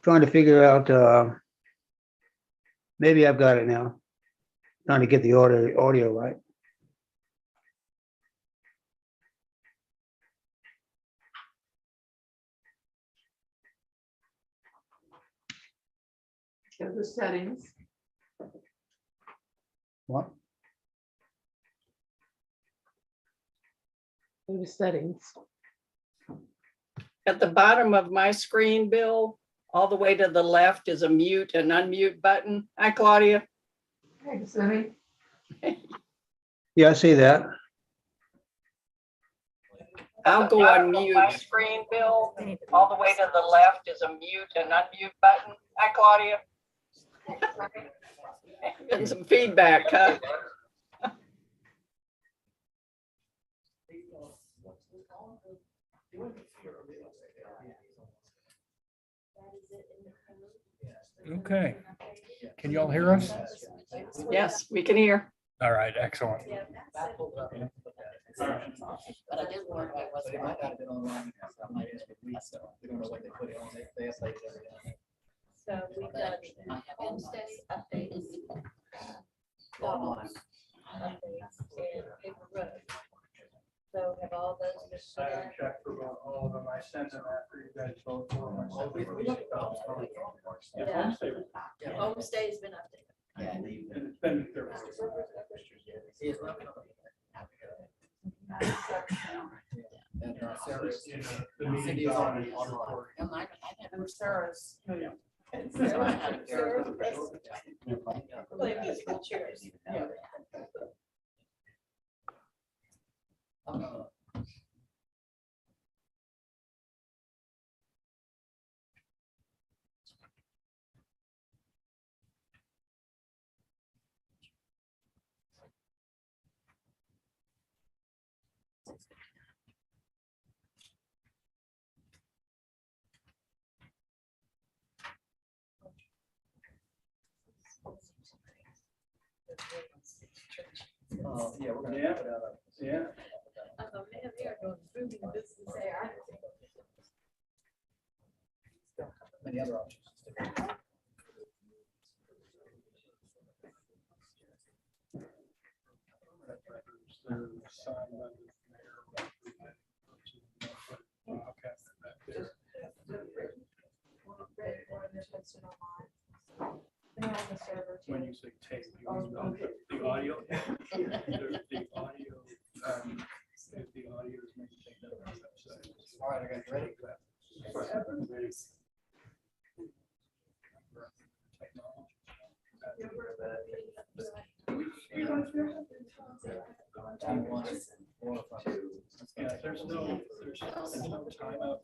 trying to figure out, maybe I've got it now. Trying to get the audio right. Go to settings. What? Go to settings. At the bottom of my screen, Bill, all the way to the left is a mute and unmute button. Hi, Claudia. Hey, Sammy. Yeah, I see that. I'll go on mute. My screen, Bill, all the way to the left is a mute and unmute button. Hi, Claudia. Getting some feedback, huh? Okay. Can you all hear us? Yes, we can hear. All right, excellent. But I did wonder why it wasn't. It might not have been online. We don't know what they put it on. They updated everything. So we've done homestead updates, updates and paper road. So have all those been put in? Check for all of them. I sent them after you guys vote for them. Yeah, homestead's been updated. Yeah. It's been there. And Sarah's, The meeting's on. And Sarah's. And Sarah, like musical chairs. Yeah, we're gonna Yeah. put out a. Yeah. Man, they are doing booming business there. Many other options. When you say tape, you mean the audio? The audio, if the audio is maybe taken out of the website. All right, I got you ready. Yeah, there's no timeout.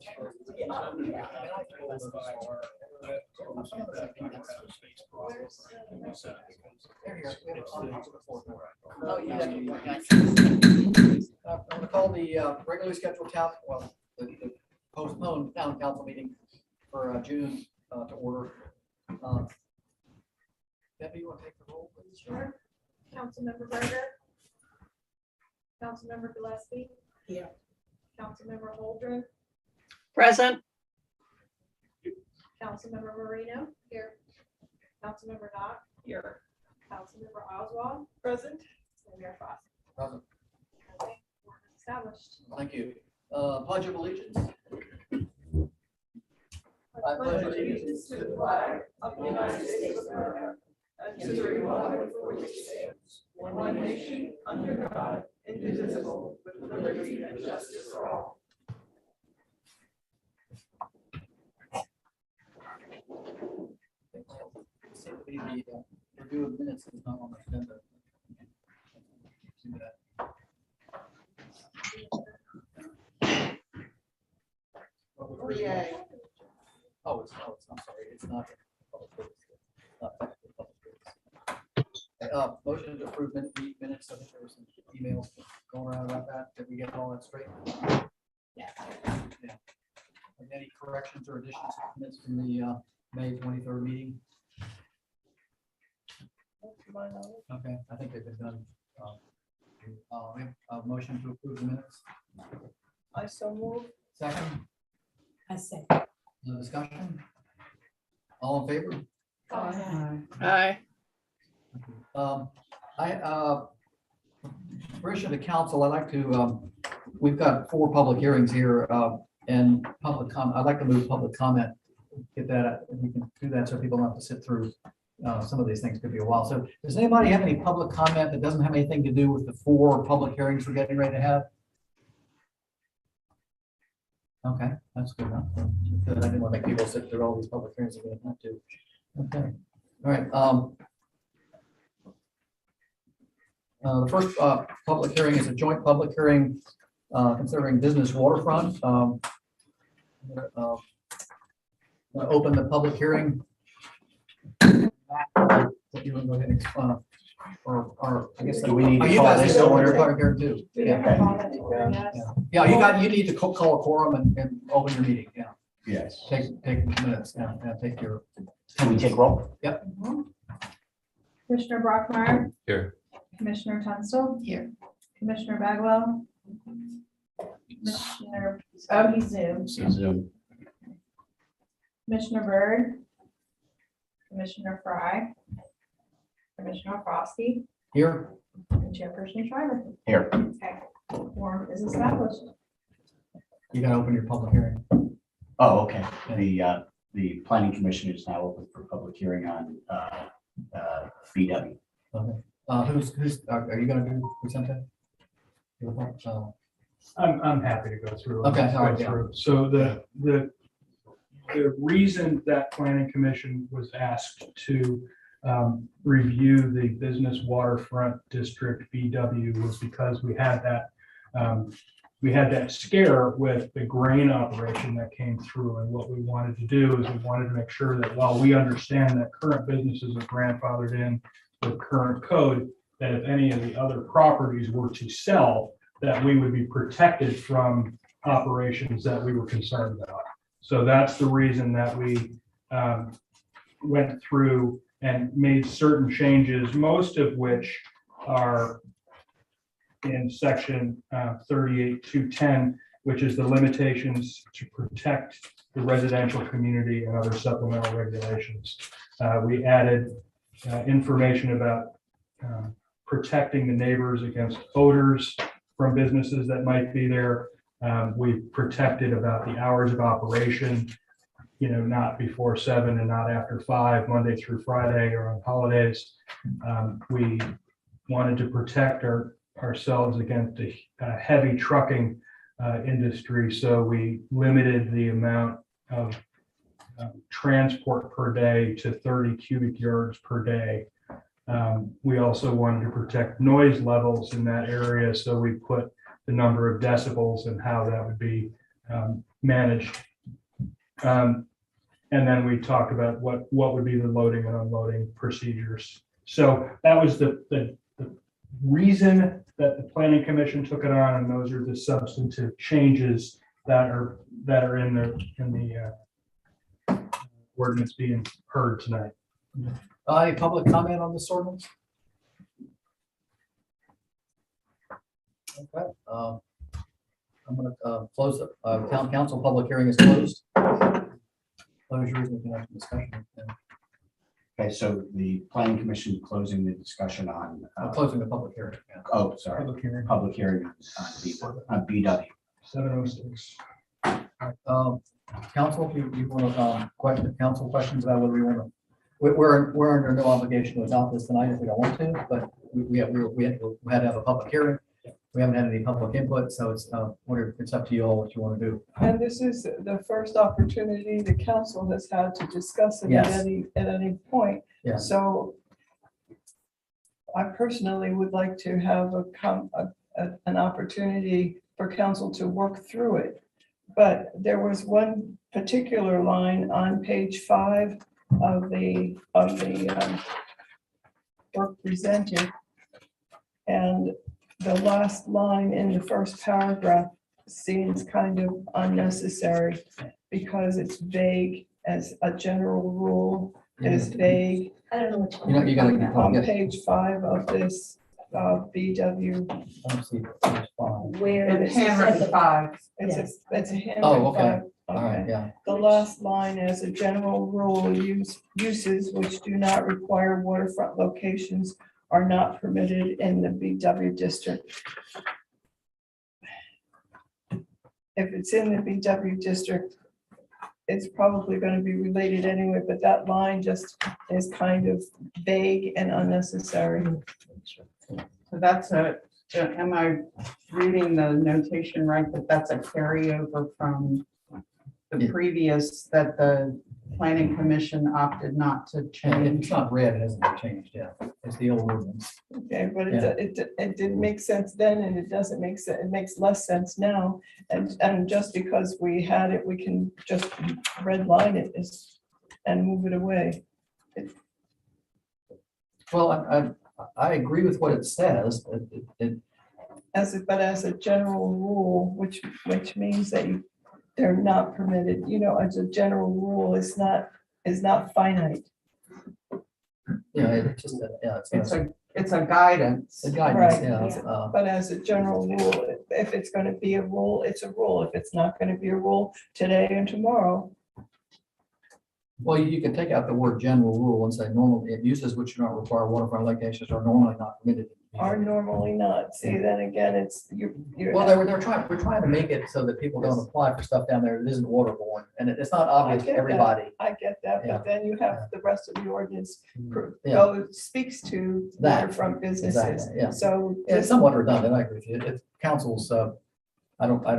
Oh, yeah. I'm gonna call the regularly scheduled the postponed town council meeting for June to order. Debbie, you want to take the roll, please? Sure. Councilmember Berger. Councilmember Gillespie. Here. Councilmember Holdren. Present. Councilmember Marino. Here. Councilmember Doc. Here. Councilmember Oswald. Present. And Mayor Foss. Present. Okay, we're established. Thank you. Pledge of allegiance. I pledge allegiance to the flag of the United States of America and to the republic for which it stands, one nation, under God, indivisible, with liberty and justice for all. The review of minutes is not on the agenda. See that. I'm sorry, it's not. Motion to approve minutes. I think there were some emails going around about that. Did we get all that straight? Yeah. Any corrections or additions to minutes from the May 23rd meeting? Okay, I think they've been done. We have a motion to approve the minutes. I so move. Second, I say. no discussion. All in favor? Aye. Permission of the council, I'd like to, we've got 4 public hearings here, and I'd like to move public comment. Get that, if we can do that so people don't have to sit through, some of these things could be a while. So does anybody have any public comment that doesn't have anything to do with the 4 public hearings we're getting ready to have? Okay, that's good enough. Good. I didn't want to make people sit through all these public hearings if they didn't have to. Okay, all right. The first public hearing is a joint public hearing considering business waterfront. I'm gonna open the public hearing. You want to go ahead and or I guess Do we need to you call guys this need to open your order? public hearing too. Yeah, you need to call a quorum and open your meeting. Yeah, Yes. take minutes. Yeah, take your. Can we take roll? Yep. Commissioner Brockmeyer. Here. Commissioner Tunstall. Here. Commissioner Bagwell. Commissioner, oh, he's Zoom. Zoom. Commissioner Byrd. Commissioner Fry. Commissioner Frosty. Here. And Chairperson Schreiber. Here. Okay, quorum is established. You gotta open your public hearing. Oh, okay. The planning commission is now open for public hearing on BW. Okay. Who's, are you gonna do present that? I'm happy to go through. it. Okay, all right, Go yeah. through. So the reason that planning commission was asked to review the business waterfront district BW was because we had that scare with the grain operation that came through. And what we wanted to do is we wanted to make sure that while we understand that current businesses are grandfathered in with current code, that if any of the other properties were to sell, that we would be protected from operations that we were concerned about. So that's the reason that we went through and made certain changes, most of which are in section 38.210, which is the limitations to protect the residential community and other supplemental regulations. We added information about protecting the neighbors against odors from businesses that might be there. We protected about the hours of operation, not before 7 and not after 5, Monday through Friday or on holidays. We wanted to protect ourselves against the heavy trucking industry. So we limited the amount of transport per day to 30 cubic yards per day. We also wanted to protect noise levels in that area. So we put the number of decibels and how that would be managed. And then we talked about what would be the loading and unloading procedures. So that was the reason that the planning commission took it on, and those are the substantive changes that are in the ordinance being heard tonight. Any public comment on this ordinance? Okay, I'm gonna close the town council public hearing is closed. Close yours, we can have some discussion. Okay, so the planning commission closing the discussion on, Closing the public hearing. Yeah. oh, sorry, Public hearing, public hearing on BW. 7:06. Council, if you want to council questions about whether we want to, we're under no obligation to adopt this tonight if we don't want to, but we had to have a public hearing. We haven't had any public input, so it's up to you all what you want to do. And this is the first opportunity the council has had to discuss it Yes. at any point. Yeah. So I personally would like to have an opportunity for council to work through it. But there was one particular line on page 5 of the work presented. And the last line in the first paragraph seems kind of unnecessary because it's vague as a general rule. It is vague. I don't know which You know, one. you gotta On get, page 5 of this BW, let me see, page 5. Where It it is says Handwritten the- 5. it's a Oh, handwritten okay. 5. All right, Okay. yeah. The last line is a general rule, uses which do not require waterfront locations are not permitted in the BW district. If it's in the BW district, it's probably going to be related anyway, but that line just is kind of vague and unnecessary. So that's am I reading the notation right, that that's a carryover from the Yeah. previous, that the planning commission opted not to And if change? it's not red, it hasn't been changed, yeah. It's the old ordinance. Okay, but Yeah. it didn't make sense then and it doesn't make sense, it makes less sense now. And just because we had it, we can just redline it and move it away. Well, I agree with what it says. But as a general rule, which means that they're not permitted, as a general rule, is not finite. Yeah, it's just, yeah, It's a guidance. a guidance, Right. yeah. it's, But as a general rule, if it's gonna be a rule, it's a rule. If it's not gonna be a rule today and tomorrow, Well, you can take out the word general rule and say normally, uses which do not require waterfront locations are normally not permitted. are normally not. See, then again, it's, you're. Well, we're trying to make it so that people don't apply for stuff down there that isn't waterborne, and it's not obvious I to get that. everybody. I get that, Yeah. but then you have the rest of the ordinance Yeah. speaks to That, waterfront businesses. exactly, yeah. So It's just, somewhat redundant, I agree with you. It's council's, I don't, I-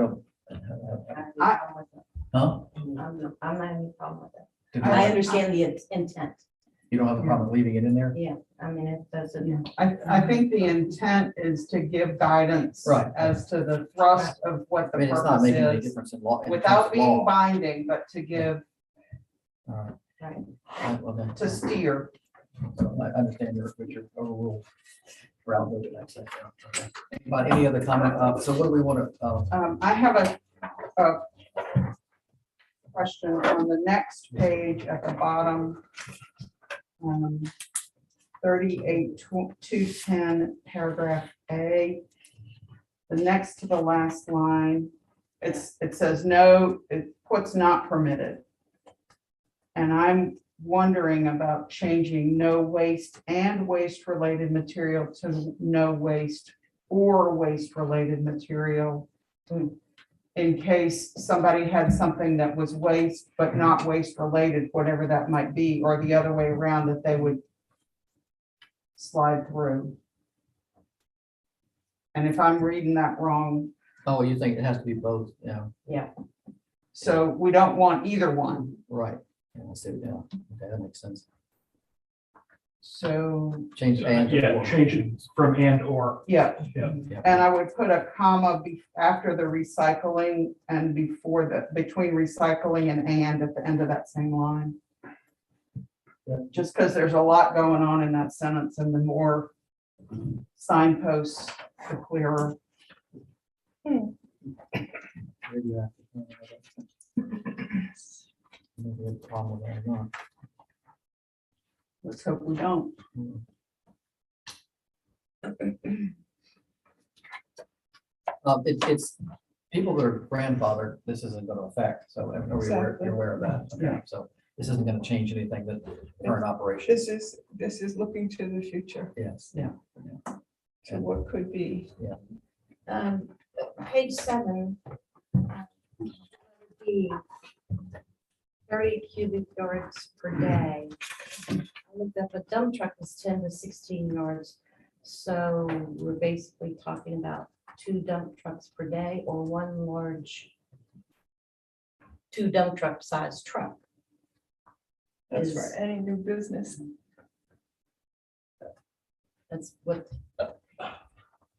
huh? I'm not having a problem with it. Do I you- understand the intent. You don't have a problem leaving it in there? Yeah, I mean, it doesn't. I think the intent is to give guidance Right. as to the thrust of what I the mean, it's not purpose making any is, difference in law. in terms without of being law. binding, but to give, All right. Right. Well, then, to steer. I understand your overrule. Round vote, I'd say. Okay. Any other comment? So what do we want to, I have a question on the next page at the bottom. 38-210, paragraph A. The next to the last line, it says no, it puts not permitted. And I'm wondering about changing no waste and waste related material to no waste or waste related material. In case somebody had something that was waste, but not waste related, whatever that might be, or the other way around, that they would slide through. And if I'm reading that wrong, oh, you think it has to be both? Yeah, so we don't want either one. right. Yeah, let's see, yeah, okay, that makes sense. So, Change and. Yeah, change it from and or. yeah, Yeah. and I would put a comma after the recycling and between recycling and at the end of that same line. Yeah. Just because there's a lot going on in that sentence, and the more signposts, the clearer. Maybe a problem with that, huh? Let's hope we don't. It's people that are grandfathered, this isn't going to affect, so you're aware of that. Okay, Yeah. so this isn't going to change anything that current operation. This is looking to the future, Yes. Yeah. to what could be. Page 7. The 30 cubic yards per day. I looked up, a dump truck is 10 to 16 yards. So we're basically talking about 2 dump trucks per day or 1 large 2 dump truck size truck. That's Is- for any new business. That's what,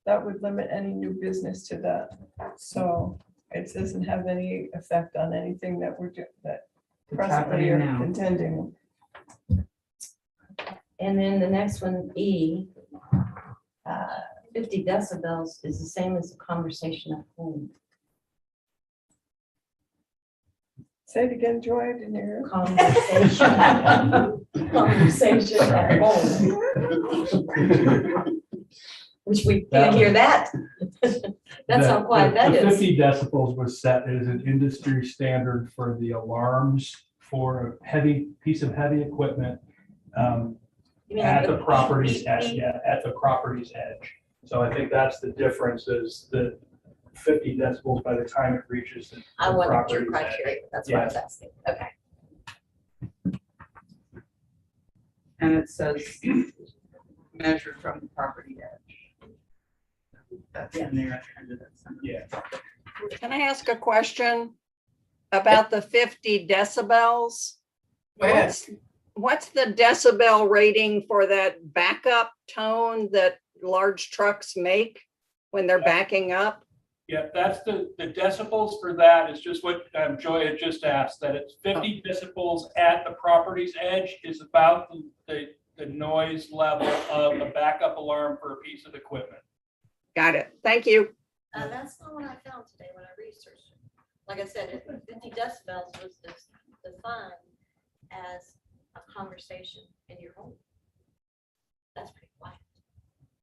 That would limit any new business to that. So it doesn't have any effect on anything that we're doing, that presently happening are now. contending. and then the next one, E. 50 decibels is the same as a conversation at home. Say it again, Joy, I didn't hear. Conversation. Conversation at home. Which we can't hear that. That's how quiet that The is. 50 decibels was set as an industry standard for the alarms for a heavy piece of heavy equipment You mean at like the property's beep, edge. beep? Yeah, at the property's edge. So I think that's the difference is that 50 decibels by the time it reaches the I wanted your property's edge. criteria, that's what I was asking, okay. And it says measured from the property edge. That's in there at the end of that sentence. Yeah. Can I ask a question about the 50 decibels? Go ahead. What's the decibel rating for that backup tone that large trucks make when they're backing up? Yeah, that's the decibels for that is just what Joy had just asked, that it's 50 decibels at the property's edge is about the noise level of a backup alarm for a piece of equipment. Got it. Thank you. That's not what I found today when I researched it. Like I said, 50 decibels was defined as a conversation in your home. That's pretty quiet.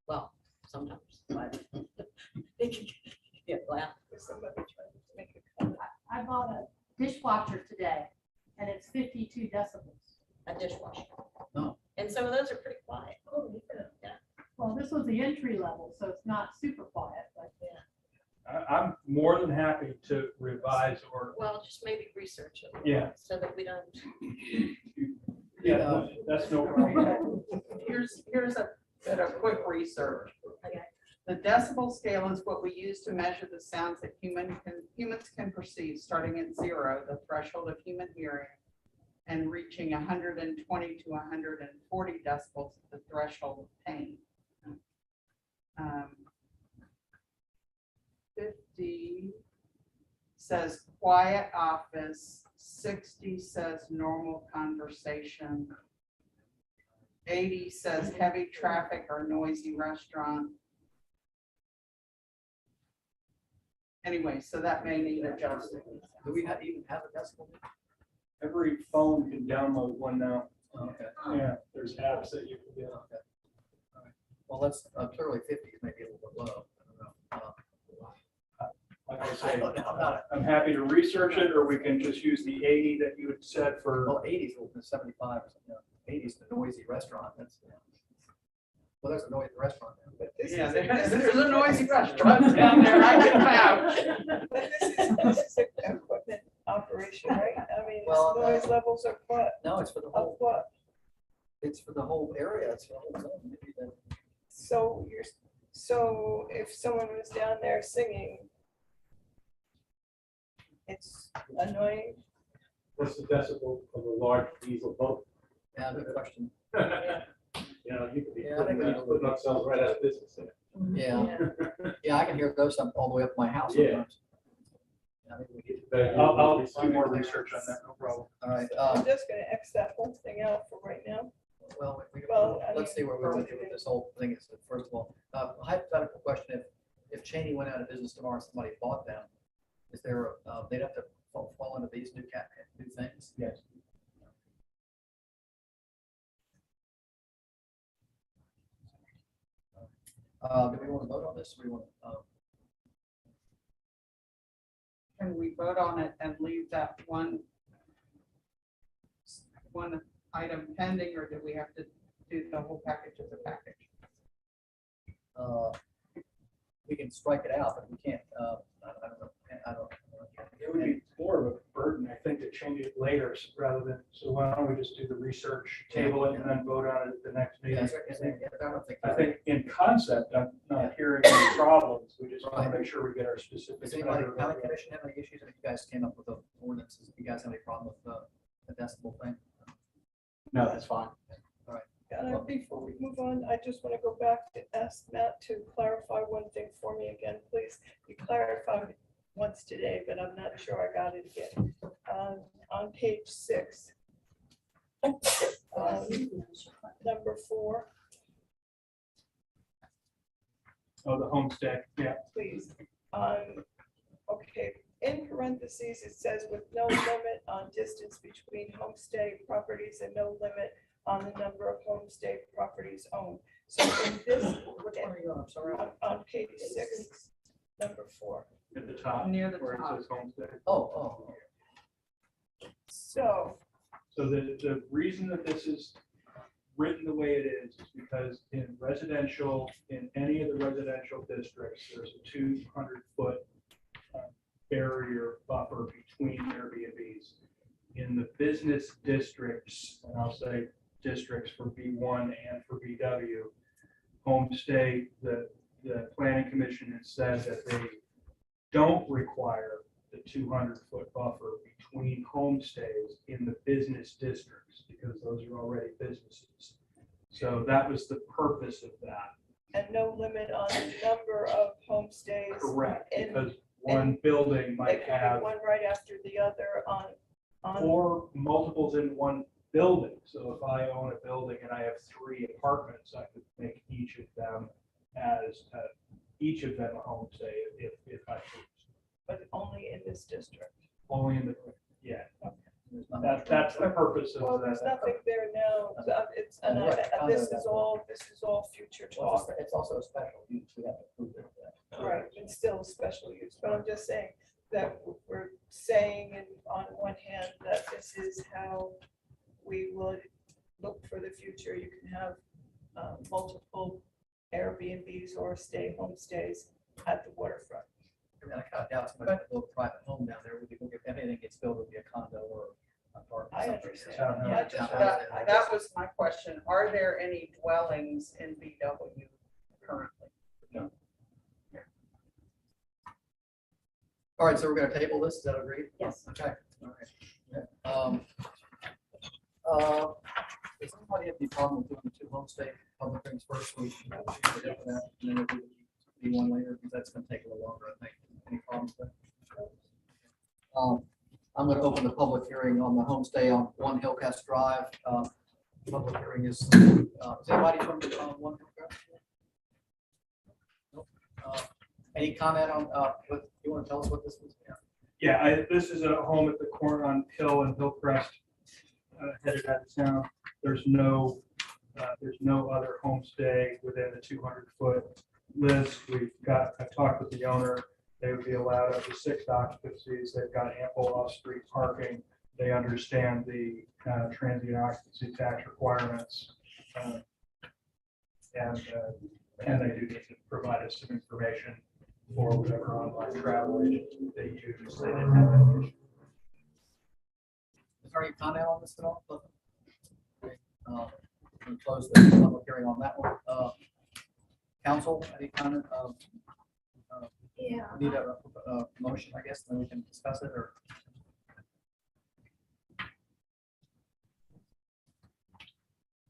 Well, sometimes, but it can get loud. Somebody tried to make a comment. I bought a dishwasher today and it's 52 decibels. A dishwasher. Oh. And some of those are pretty quiet. Well, this was the entry level, so it's not super quiet, but I'm more than happy to revise or, Well, just maybe research it. Yeah. So that we don't. yeah, that's no problem. Here's a bit of quick research. Okay. The decibel scale is what we use to measure the sounds that humans can perceive, starting at 0, the threshold of human hearing, and reaching 120 to 140 decibels, the threshold of pain. 50 says quiet office, 60 says normal conversation, 80 says heavy traffic or noisy restaurant. Anyway, so that may need adjusting. Do we even have a decibel? Every phone can download one now. Okay. Yeah, there's apps that you can get. Okay. All right. Well, that's clearly 50 is maybe a little bit low. I don't know. Like I I say, don't know. I'm not- I'm happy to research it, or we can just use the 80 that you had said for. Well, 80 is the 75 or something. 80 is the noisy restaurant. That's, well, there's a noisy restaurant there. but this Yeah, is. there's a noisy restaurant down there, I can vouch. But this is an equipment operation, right? I mean, Well, noise levels are what, No, it's for the of whole, what? it's for the whole area. It's for the whole zone. Maybe the- So so if someone was down there singing, it's annoying. What's the decibel of a large diesel boat? Yeah, good question. You know, you could be Yeah, I think putting ourselves right out of business. Yeah. Yeah, I can hear those all the way up my house Yeah. sometimes. Yeah, maybe we get- I'll do more research on that, no problem. All right, I'm just gonna X that whole thing out for right now. well, Well, I let's see mean, where we're going with this whole thing is, first of all, hypothetical question, if Cheney went out of business tomorrow, and somebody bought them, is there, they'd have to fall into these new things? Yes. Do we want to vote on this? Or we want, Can we vote on it and leave that one item pending, or do we have to do the whole package as a package? we can strike it out, but we can't, I don't know. It would be more of a burden, I think, to change it later rather than, so why don't we just do the research, table it, and then vote on it at the next Yeah, meeting? that's right. Yeah, I don't think. I think in concept, I'm not hearing any problems. We just want to make sure we get our specifics. Does anybody, county commission have any issues? I mean, you guys came up with the ordinances. You guys have any problem with the decibel thing? No, that's fine. Before we move on, I just want to go back to ask Matt to clarify one thing for me again, please. You clarified it once today, but I'm not sure I got it again. On page 6, number 4, Oh, the homestead, yeah. please. Okay, in parentheses, it says with no limit on distance between homestay properties and no limit on the number of homestay properties owned. So in this, Which one are you on? I'm sorry. on page 6, number 4. At the top. Near the where it top. says homestead. Oh. So, So the reason that this is written the way it is because in residential, in any of the residential districts, there's a 200-foot barrier buffer between Airbnbs. In the business districts, and I'll say districts for B1 and for BW, homestay, the planning commission has said that they don't require the 200-foot buffer between homestays in the business districts because those are already businesses. So that was the purpose of that. and no limit on the number of homestays. Correct, in- because one building They might could be have one right after the other on. or multiples in one building. So if I own a building and I have 3 apartments, I could make each of them a homestay if I choose. But only in this district. Only in the, yeah, There's not- that's the purpose Well, of there's that. nothing there now. It's, and this is all future Well, talk. It's also a special use, we have to prove it. Right, it's still special use, but I'm just saying that we're saying on one hand that this is how we would look for the future. You can have multiple Airbnbs or homestays at the waterfront. I mean, I kind of doubt somebody would build a private home down there, if anything gets built, it would be a condo or apartment. I something. understand. Townhouse. Yeah, I just- That, that was my question. Are there any dwellings in BW currently? All right, so we're gonna table this, is that agreed? Yes. Okay, all right. Does anybody have any problem with doing the 2 homestay public hearings first? We can go through that, and then we'll do the one later, because that's gonna take a little longer, I think. Any problems with that? I'm gonna open the public hearing on the homestay on One Hillcrest Drive. Public hearing is anybody from One Hillcrest? Nope. Any comment on, what, you wanna tell us what this is? Yeah, this is a home at the corner on Hill and Hillcrest, headed out of town. There's no other homestay within the 200-foot list. I talked with the owner. They would be allowed up to 6 occupancies. They've got ample off-street parking. They understand the transient occupancy tax requirements. And they do need to provide us some information for whatever online travel agent they use. They didn't have that issue. Is there any comment on this at all? Okay, we'll close the public hearing on that one. Council, any comment? Yeah. Need a motion, I guess, then we can discuss it,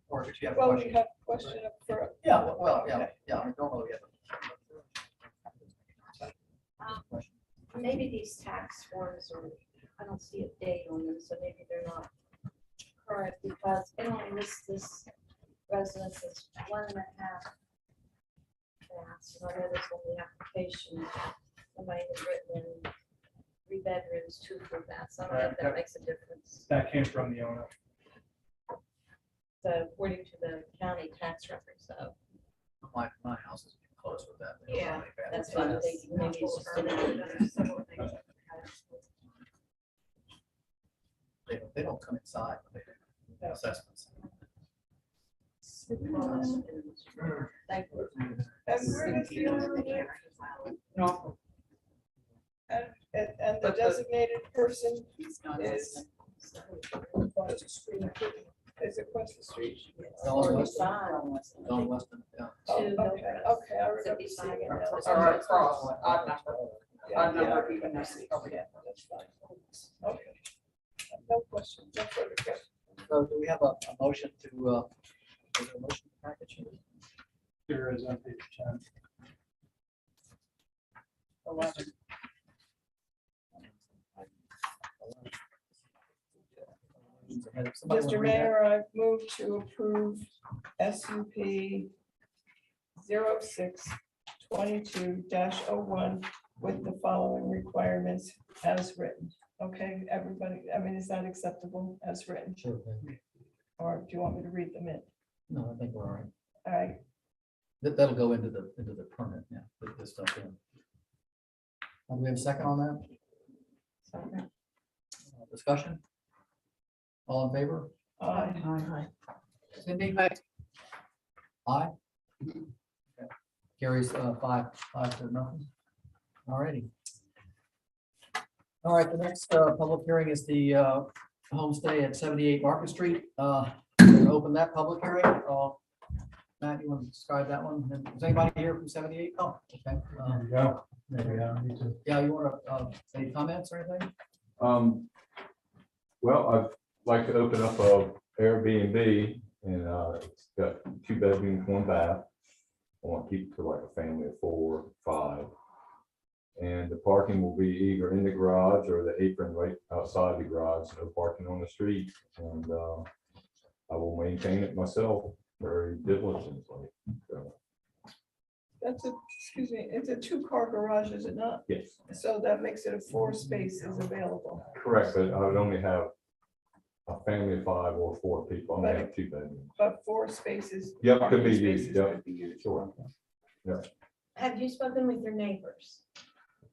or did you have a Well, we question? have a question for. Yeah, normally we have Maybe these tax forms are, I don't see a date on them, so maybe they're not current because it only lists this residence as 1.5 baths. And I know this on the application, somebody had written in 3 bedrooms, 2 full baths. I don't know if that makes a difference. That came from the owner. So according to the county tax records, so my house is close with that. Yeah, that's what I'm thinking. Maybe it's just in They don't come inside, but they do assessments. Thank you. And where does the owner live? No. And the designated person is across the street. Don Weston, yeah. Oh, okay, I remember seeing it now. Or across, odd number. Yeah, Odd number, yeah, even I number. see. Okay, that's fine. Okay. No questions, no further questions. So do we have a motion to, is there a motion package? There is on page 10. 11. Somebody wanna Mr. read that? Mayor, I move to approve SUP 06-22-01 with the following requirements as written. Okay, everybody, I mean, is that acceptable as written? Sure. Or do you want me to read them in? No, I think we're all right. All right, That'll go into the permit, yeah, put this stuff in. Do we have a second on that? Discussion? All in favor? Aye. Cindy? Aye. Aye. Okay. Carries 5-0. All righty. All right, the next public hearing is the homestay at 78 Market Street. We're gonna open that public hearing. Matt, you want to describe that one? And is anybody here from 78? Oh, okay. There we go. Maybe I don't need to. Yeah, you want to, any comments or anything? Well, I'd like to open up a Airbnb and it's got 2 bedrooms, 1 bath. I want to keep it to like a family of 4, 5. And the parking will be either in the garage or the apron right outside the garage, no parking on the street. And I will maintain it myself very diligently. So, That's a, excuse me, it's a 2-car garage, is it not? yes, So that makes it a 4 spaces available. correct, but I would only have a family of 5 or 4 people. I only have 2 bedrooms. But 4 spaces. Yep, could parking be spaces used, yep. could be used. Sure. Have you spoken with your neighbors?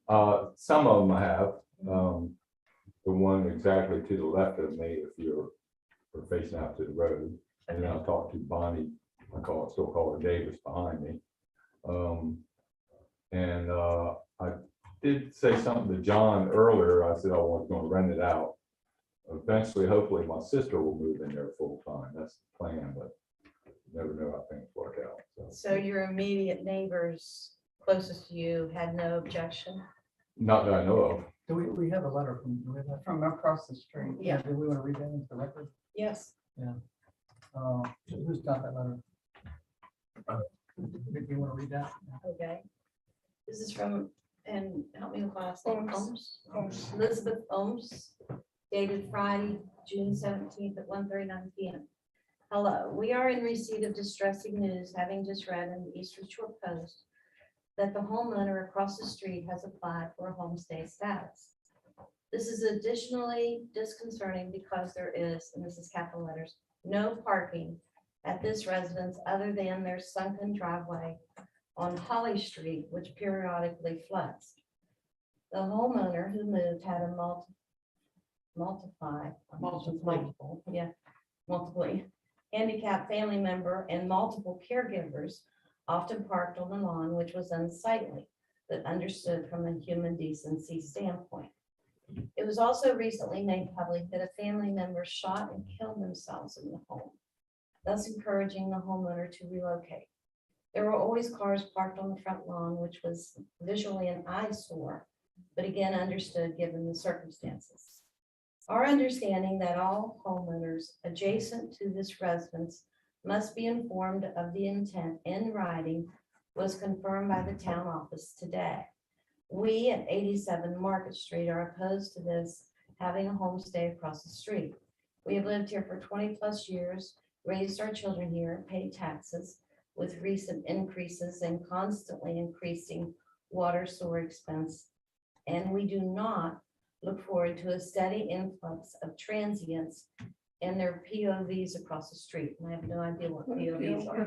Some of them I have. The one exactly to the left of me, if you're facing out to the road. And then I talked to Bonnie, still call her Davis behind me. And I did say something to John earlier. I said I was going to rent it out. Eventually, hopefully my sister will move in there full time. That's the plan, but you never know how things work out. So your immediate neighbors closest to you had no objection? Not that I know of. Do we have a letter from, do we have that? From across the street. Yeah. Do we want to read that into the record? Yes. Who's got that letter? Do you want to read that? Okay. This is from, and help me with last name, Ohms. Ohms. Elizabeth Ohms, dated Friday, June 17th at 1:39 p.m. Hello, we are in receipt of distressing news, having just read in the Eastern Shore Post that the homeowner across the street has applied for a homestay status. This is additionally disconcerting because there is, and this is capital letters, no parking at this residence other than their sunken driveway on Holly Street, which periodically floods. The homeowner who moved had a multiply, multiply handicapped family member and multiple caregivers often parked on the lawn, which was unsightly, but understood from a human decency standpoint. It was also recently made public that a family member shot and killed themselves in the home, thus encouraging the homeowner to relocate. There were always cars parked on the front lawn, which was visually an eyesore, but again understood given the circumstances. Our understanding that all homeowners adjacent to this residence must be informed of the intent in writing was confirmed by the town office today. We at 87 Market Street are opposed to this having a homestay across the street. We have lived here for 20+ years, raised our children here, paid taxes with recent increases and constantly increasing water sewer expense. And we do not look forward to a steady influx of transients and their POVs across the street. And I have no idea what POVs are.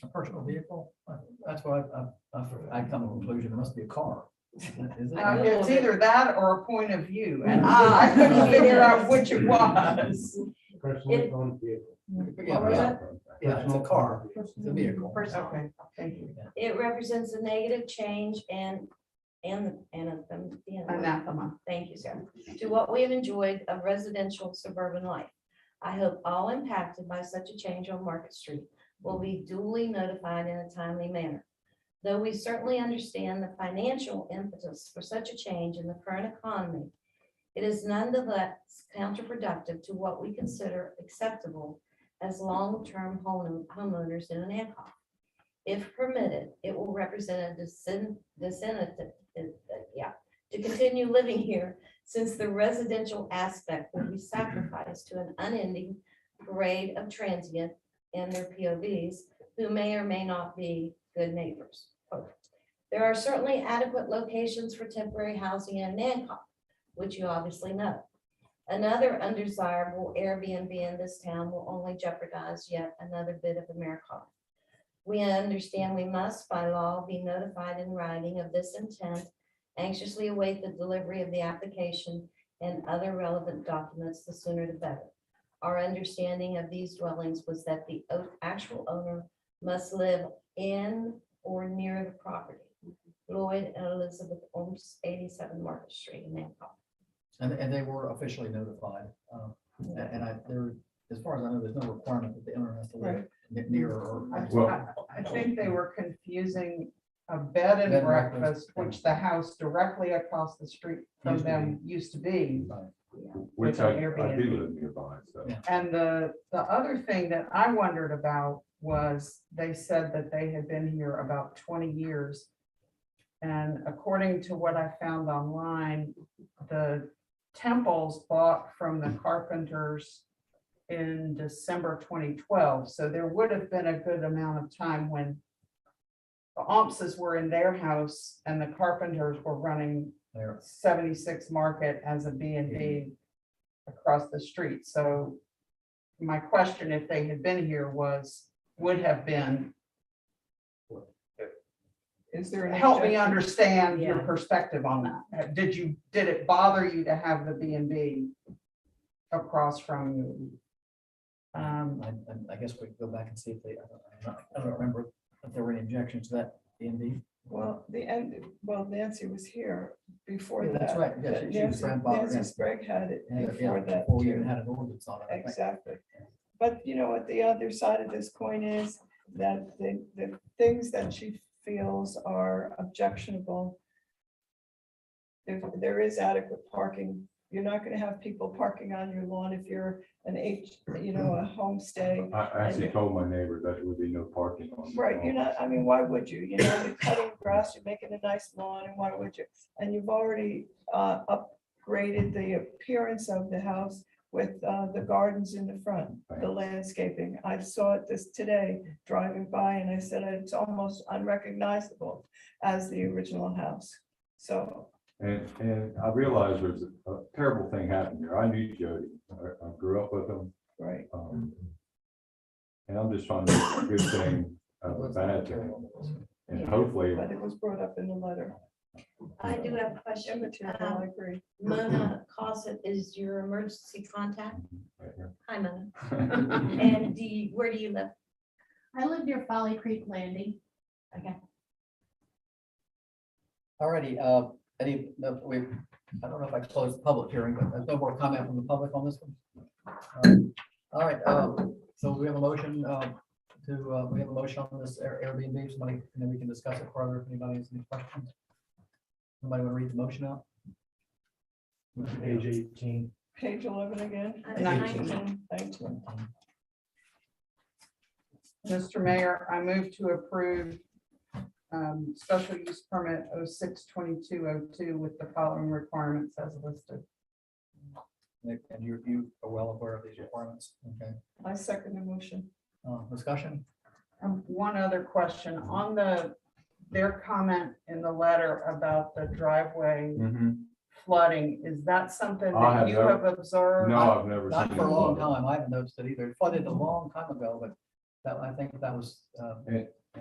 A personal vehicle? That's why I come to the conclusion, it must be a car. Is it? It's either that or a point of view, and I couldn't figure out which it was. Personally owned vehicle. Yeah, it's a car, it's a vehicle. Okay, thank you. It represents a negative change and Anathema. thank you, sir, to what we have enjoyed of residential suburban life. I hope all impacted by such a change on Market Street will be duly notified in a timely manner. Though we certainly understand the financial impetus for such a change in the current economy, it is nonetheless counterproductive to what we consider acceptable as long-term homeowners in Hancock. If permitted, it will represent a disincentive to continue living here, since the residential aspect will be sacrificed to an unending parade of transient and their POVs who may or may not be good neighbors. There are certainly adequate locations for temporary housing in Hancock, which you obviously know. Another undesirable Airbnb in this town will only jeopardize yet another bit of America. We understand we must by law be notified in writing of this intent Anxiously await the delivery of the application and other relevant documents, the sooner the better. Our understanding of these dwellings was that the actual owner must live in or near the property. Lloyd and Elizabeth Holmes, 87 Market Street in Hancock. And they were officially notified. There, as far as I know, there's no requirement that the owner has to live near or. I think they were confusing a bed and Bed and breakfast, breakfast, yeah. which the house directly across the street from Used to them used to be. Which With I an do Airbnb. live nearby, so. Yeah. And the other thing that I wondered about was they said that they had been here about 20 years. And according to what I found online, the Temples bought from the Carpenters in December 2012. So there would have been a good amount of time when the Ompses were in their house and the Carpenters were running There. 76 Market as a B&B across the street. So my question, if they had been here, would have been, Is there? an help me objection? understand your Yeah. perspective on that. Did it bother you to have the B&B across from you? I guess we could go back and see if they, I don't remember if there were any objections to that B&B. Well, Nancy was here before Yeah, that. that's right. Yeah, she was grandfathered in. Nancy Sprague had it Yeah, before that. before we even too. had an ordinance on it. I think. Exactly. But you know what, the other side of this coin is that the things that she feels are objectionable. If there is adequate parking, you're not gonna have people parking on your lawn if you're a homestay. I actually told my neighbor that there would be no parking on. the Right, you're lawn. not, I mean, why would you? You're cutting grass, you're making a nice lawn, and why would you? And you've already upgraded the appearance of the house with the gardens in the front, the landscaping. I saw it today driving by, and I said it's almost unrecognizable as the original house. So, And I realized there's a terrible thing happened here. I knew Jody. I grew up with him. right, And I'm just trying to make a good thing out of a bad thing. And hopefully, but it was brought up in the letter. I do have a question. Immaterial, I agree. Mona Cosset is your emergency contact. right here. Hi, Mona. And where do you live? I live near Folly Creek Landing. Okay. Alrighty, I don't know if I closed the public hearing, but there's no more comment from the public on this one. All right, so we have a motion we have a motion on this Airbnb, somebody, and then we can discuss it further if anybody has any questions. Somebody want to read the motion out? Page 18. Page 11 again. 19. 19. Mr. Mayor, I move to approve special use permit 06-2202 with the following requirements as listed. And you are well aware of these requirements, okay? I second the motion. Discussion? One other question on their comment in the letter about the driveway flooding, is that something I that have you never- have observed? No, I've never. Not seen for a it. long time, I haven't noticed it either. It flooded a long time ago, but I think that was.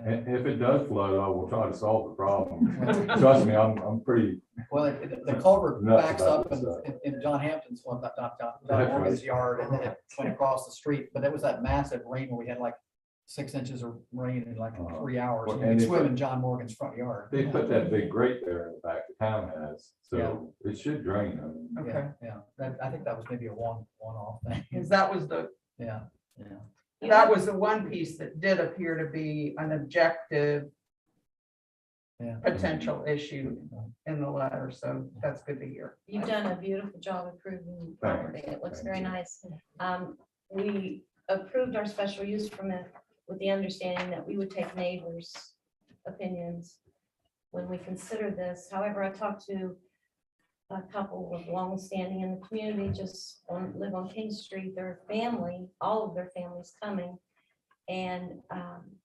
And if it does flood, I will try to solve the problem. Trust me, I'm pretty, Well, the culvert Nuts backs about up this stuff. in John Hampton's, well, not John That's Morgan's right. yard, and then it went across the street, but it was that massive rain where we had like 6 inches of rain in like 3 hours. well, You and could if swim it- in John Morgan's front yard. they put that big grate there in the back, the town has, so it should drain. I mean, Okay, Yeah, I think that was maybe a one-off thing. because that was Yeah. that was the one piece that did appear to be an objective Yeah. potential issue in the letter, so that's good to hear. You've done a beautiful job improving the property. It looks very nice. We approved our special use permit with the understanding that we would take neighbors' opinions when we consider this. However, I talked to a couple of longstanding in the community, live on King Street, their family, all of their families coming. And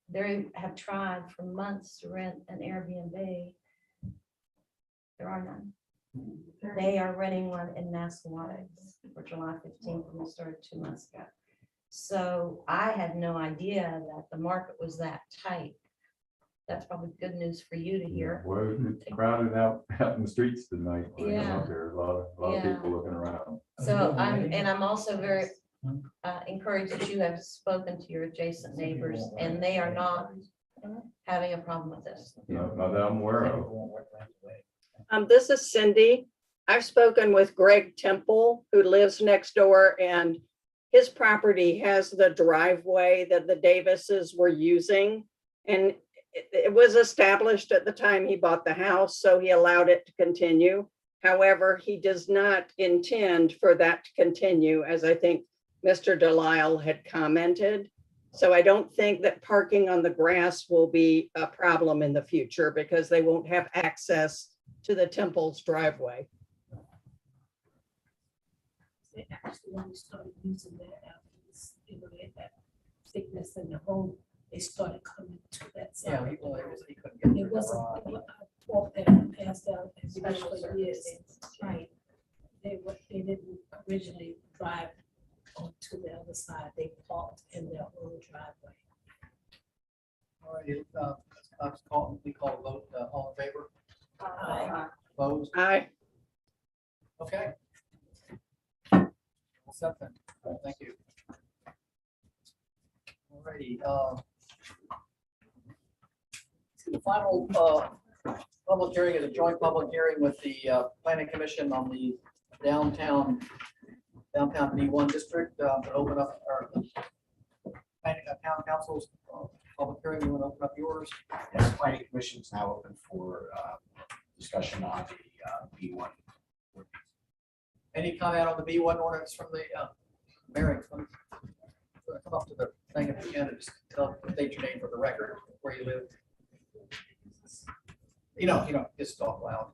they have tried for months to rent an Airbnb. There are none. They are renting one in Nassawatis for July 15th, and we started 2 months ago. So I had no idea that the market was that tight. that's probably good news for you to hear. Well, it's crowded out in the streets tonight. When I come Yeah. up there, a lot of Yeah. people looking around. So I'm also very encouraged that you have spoken to your adjacent neighbors and they are not having a problem with this. Not that I'm aware of. This is Cindy. I've spoken with Greg Temple, who lives next door, and his property has the driveway that the Davises were using. And it was established at the time he bought the house, so he allowed it to continue. However, he does not intend for that to continue, as I think Mr. Delisle had commented. So I don't think that parking on the grass will be a problem in the future because they won't have access to the Temple's driveway. They actually, when we started using that, you know, they had that sickness in the home, they started coming to that Yeah, side. people, he couldn't get. It through the wasn't, garage. I walked there and passed out, especially Special for years. circumstances. Right. They didn't originally drive onto the other side, they parked in their own driveway. All right, we call a vote, all in favor, Aye. opposed, Aye. okay. Something, thank you. All righty, the final, public hearing is a joint public hearing with the, planning commission on the downtown B1 district, to open up our planning, town council's, public hearing. You want to open up yours? Yes, planning commission is now open for discussion on the B1. Any comment on the B1 ordinance from the, Mary? Come up to the thing at the end and just state your name for the record, where you live. You know, just talk loud.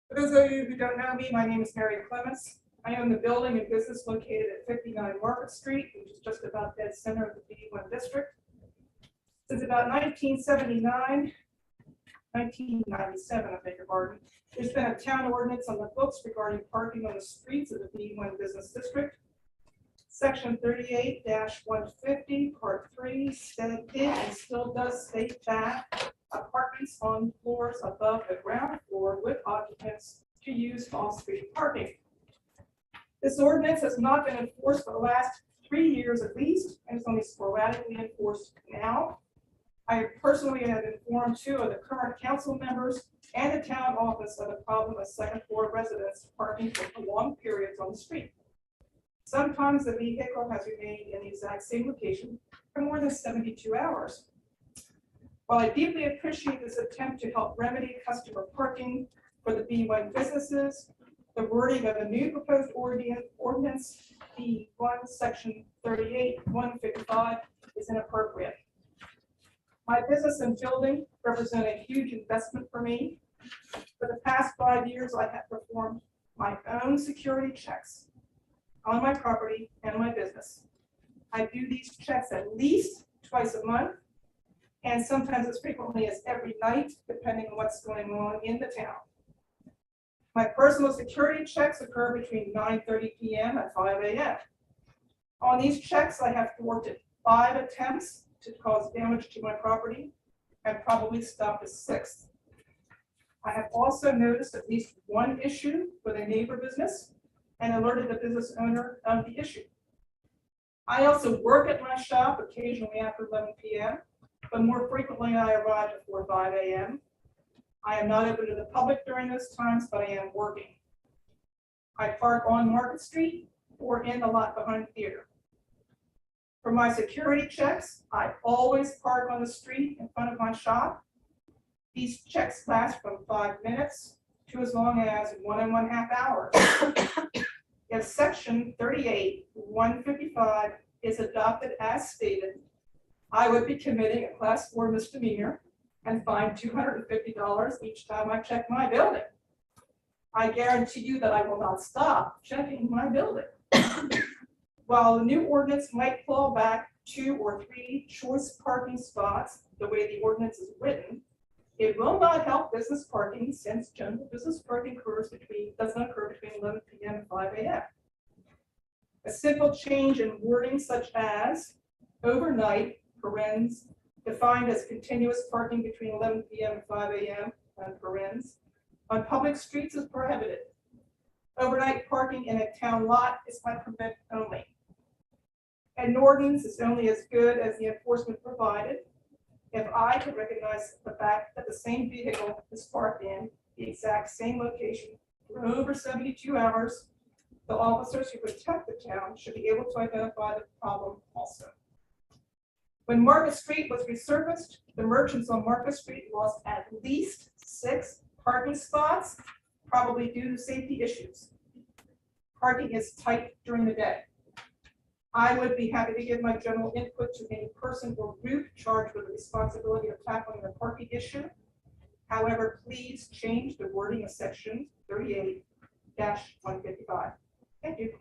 For those of you who don't know me, my name is Mary Clements. I own the building and business located at 59 Market Street, which is just about dead center of the B1 district. Since about 1979, 1997, I beg your pardon, there's been a town ordinance on the books regarding parking on the streets of the B1 business district. Section 38-150, part 3, said it and still does state that apartments on floors above the ground floor with occupants to use off-street parking. This ordinance has not been enforced for the last 3 years at least, and it's only sporadically enforced now. I personally have informed 2 of the current council members and the town office of the problem of second floor residents parking for prolonged periods on the street. Sometimes the vehicle has remained in the exact same location for more than 72 hours. While I deeply appreciate this attempt to help remedy customer parking for the B1 businesses, the wording of the new proposed ordinance, B1, section 38-155, is inappropriate. My business and building represent a huge investment for me. For the past 5 years, I have performed my own security checks on my property and my business. I do these checks at least twice a month, and sometimes as frequently as every night, depending on what's going on in the town. My personal security checks occur between 9:30 p.m. and 5 a.m. On these checks, I have thwarted 5 attempts to cause damage to my property and probably stopped a 6th. I have also noticed at least 1 issue with a neighbor business and alerted the business owner of the issue. I also work at my shop occasionally after 11 p.m., but more frequently I arrive before 5 a.m. I am not open to the public during those times, but I am working. I park on Market Street or in the lot behind the theater. For my security checks, I always park on the street in front of my shop. These checks last from 5 minutes to as long as 1.5 hours. If section 38-155 is adopted as stated, I would be committing a class 4 misdemeanor and fined $250 each time I check my building. I guarantee you that I will not stop checking my building. While the new ordinance might claw back 2 or 3 choice parking spots the way the ordinance is written, it will not help business parking since general business parking does not occur between 11 p.m. and 5 a.m. A simple change in wording such as overnight, defined as continuous parking between 11 PM and 5 AM, parens, on public streets is prohibited. Overnight parking in a town lot is by permit only. An ordinance is only as good as the enforcement provided. If I can recognize the fact that the same vehicle is parked in the exact same location for over 72 hours, the officers who protect the town should be able to identify the problem also. When Market Street was resurfaced, the merchants on Market Street lost at least 6 parking spots, probably due to safety issues. Parking is tight during the day. I would be happy to give my general input to any person or group charged with the responsibility of tackling the parking issue. However, please change the wording of section 38-155. Thank you.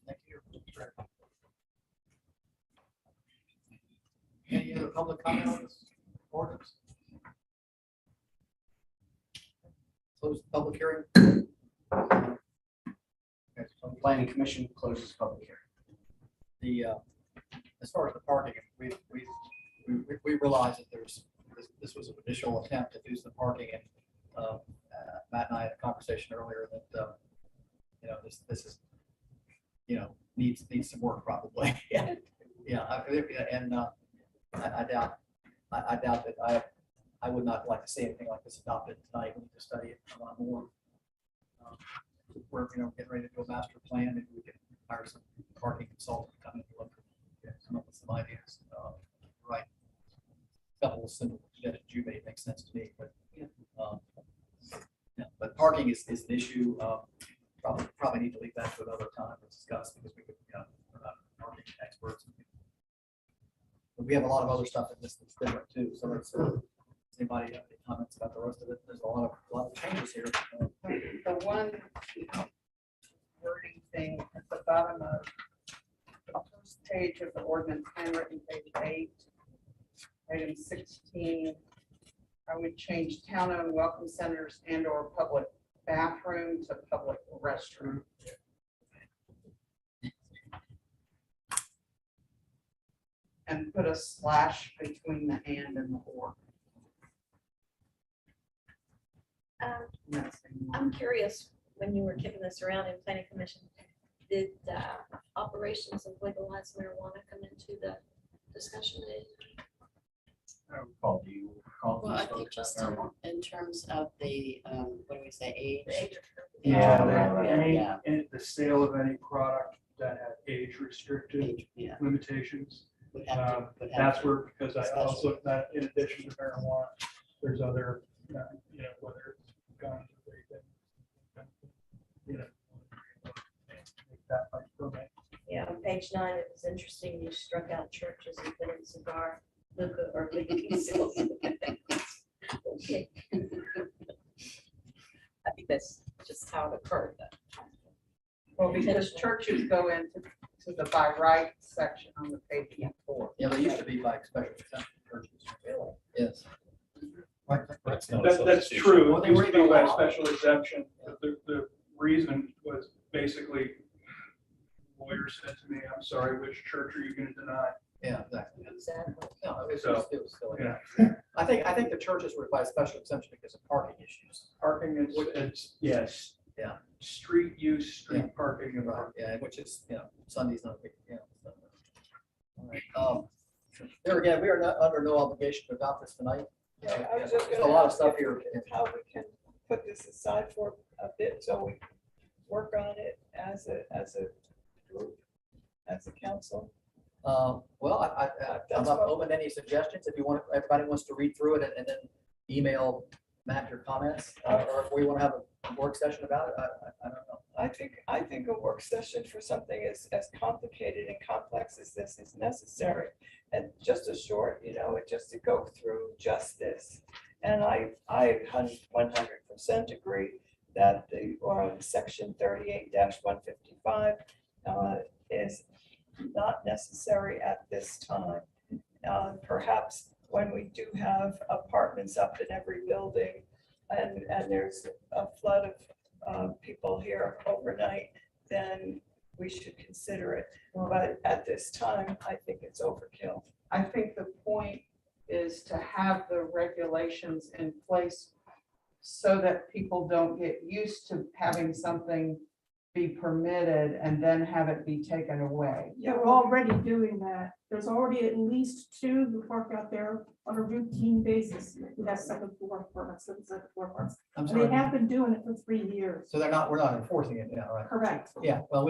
Thank you. Any other public comment on this ordinance? Close the public hearing. Okay, so Planning Commission closes public hearing. As far as the parking, we realize that this was an initial attempt to do some parking, and Matt and I had a conversation earlier that this is needs some work probably. Yeah, and I doubt that I would not like to see anything like this adopted tonight. We need to study it a lot more. We're getting ready to do a master plan, and we can hire some parking consultant to come in and look, come up with some ideas. Right. A couple of simple suggestions you made make sense to me, but but parking is an issue. Probably need to leave that to another time to discuss, because we're not parking experts. But we have a lot of other stuff in this that's different too. So let's anybody have any comments about the rest of it? There's a lot of changes here. The one wording thing at the bottom of the first page of the ordinance, handwritten page 8, item 16, I would change town-owned welcome centers and/or public bathroom to public restroom. And put a slash between the and the or. I'm curious, when you were kicking this around in planning commission, did operations of legalized marijuana come into the discussion? Call you. Well, I think just in terms of the, what do we say, age? And the sale of any product that had age restricted Yeah. limitations. Would have to- That's where, because I also, that in addition to marijuana, there's other, whether it's guns or anything, that like permit. Yeah, on page 9, it was interesting, you struck out churches and put in cigar, hookah, or legal sales. Okay. I think that's just how it occurred. Well, because churches go into the by right section on the page before. Yeah, they used to be by special exception churches. Really? Yes. That's true. Well, It they used were to be even by allowed. special exemption. But the reason was basically, lawyer said to me, I'm sorry, which church are you going to deny? Yeah, exactly. Exactly. No, it So, was silly. Yeah, I think the churches were by special exemption because of parking issues. parking is, it's, yes. Yeah. Street use, street Yeah. parking and Right, yeah, which is, Sunday's not a big, so. All right. There again, we are not under no obligation to adopt this tonight. Yeah, I was just There's gonna a lot of ask stuff if- here. how we can put this aside for a bit, so we work on it as a group, as a council. Well, I'm not open to any suggestions. If you want, everybody wants to read through it and then email Matt your comments, or if we want to have a work session about it, I don't know. I think a work session for something as complicated and complex as this is necessary. And just a short, just to go through just this. And I 100% agree that the section 38-155 is not necessary at this time. Perhaps when we do have apartments up in every building and there's a flood of people here overnight, then we should consider it. But at this time, I think it's overkill. I think the point is to have the regulations in place so that people don't get used to having something be permitted and then have it be taken away. Yeah, we're already doing that. There's already at least 2 who park out there on a routine basis. Who have 7-floor permits, 7-floor permits. I'm And they sorry. have been doing it for 3 years. So we're not enforcing it, yeah, right? Correct. Yeah, well,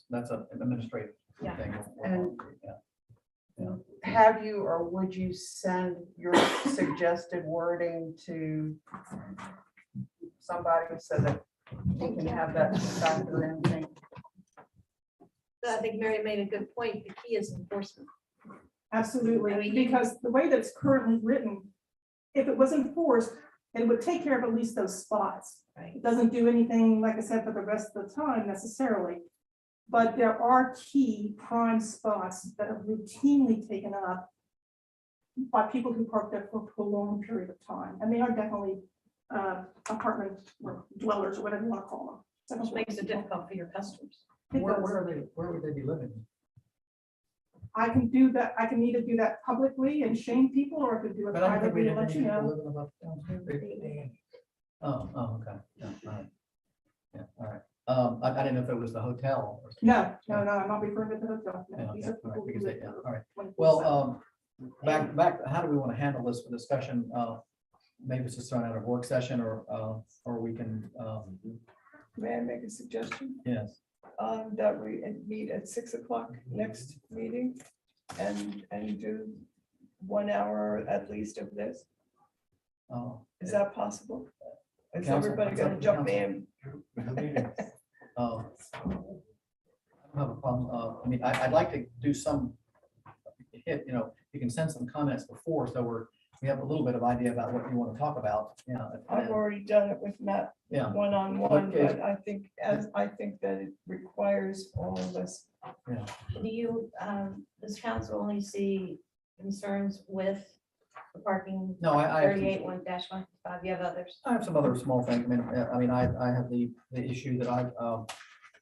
that's an administrative Yeah. thing. And- Yeah. Have you, or would you send your suggested wording to somebody so that we can have that factor in? I think Mary made a good point. The key is enforcement. Absolutely, I mean, because the way that it's currently written, if it was enforced, it would take care of at least those spots. Right. It doesn't do anything, like I said, for the rest of the time necessarily. But there are key prime spots that are routinely taken up by people who park there for a prolonged period of time. And they are definitely apartment or dwellers or whatever you want to call them. Which makes it difficult for your customers. Where would they be living? I can do that. I can either do that publicly and shame people, or I could do it But I don't think we privately have and any let you people know. living above downstairs. Oh, okay. Yeah, all right. Yeah, all right. I didn't know if it was the hotel. or- No, I'm not referring to the hotel. Yeah, No, these okay, are all right, people who because live they- yeah, there all right. 24/7. Well, back, how do we want to handle this for discussion? Maybe it's just thrown out of work session or we can, May I make a suggestion? yes. That we meet at 6 o'clock next meeting and do 1 hour at least of this. Is that possible? Is Council, everybody what's up gonna with jump council? in? I don't have a problem. I mean, I'd like to do some, you can send some comments before, so we have a little bit of idea about what you want to talk about. Yeah. I've already done it with Matt Yeah. one-on-one, Okay. but I think that it requires all of us. Do you, does council only see concerns with the parking? No, I have some- 38-1-155, you have others? I have some other small things. I mean, I have the issue that I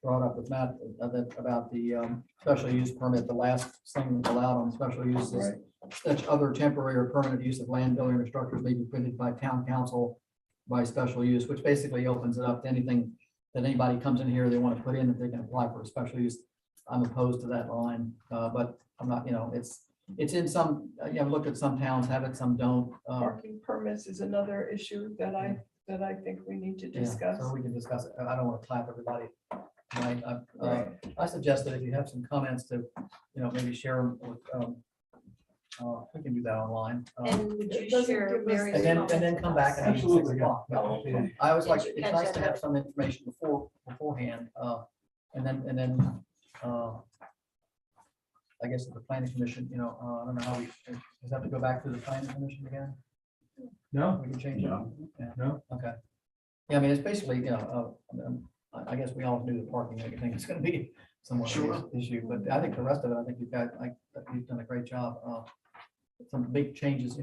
brought up with Matt about the special use permit. The last thing allowed on special use is such other temporary or permanent use of land, building, or structures may be permitted by town council by special use, which basically opens it up to anything that anybody comes in here, they want to put in, that they can apply for a special use. I'm opposed to that line, but I'm not, it's in some, I've looked at some towns have it, some don't. Parking permits is another issue that I think we need to Yeah, discuss. So we can discuss it. I don't want to clap everybody. Right. I suggest that if you have some comments to, maybe share them with, we can do that online. And would it you doesn't share give us- Mary's And then comments come with back us? and have 6 Absolutely, yeah. o'clock. Yeah. I always like, Did you it's catch nice to that? have some information beforehand, and then, I guess at the planning commission, I don't know how does that have to go back to the planning commission again? No, We can change it? No. Yeah. No. Okay. Yeah, I mean, it's basically, I guess we all knew the parking, I think it's gonna be somewhat of an issue, but I think the rest of it, I think you've done a great job. Some big changes,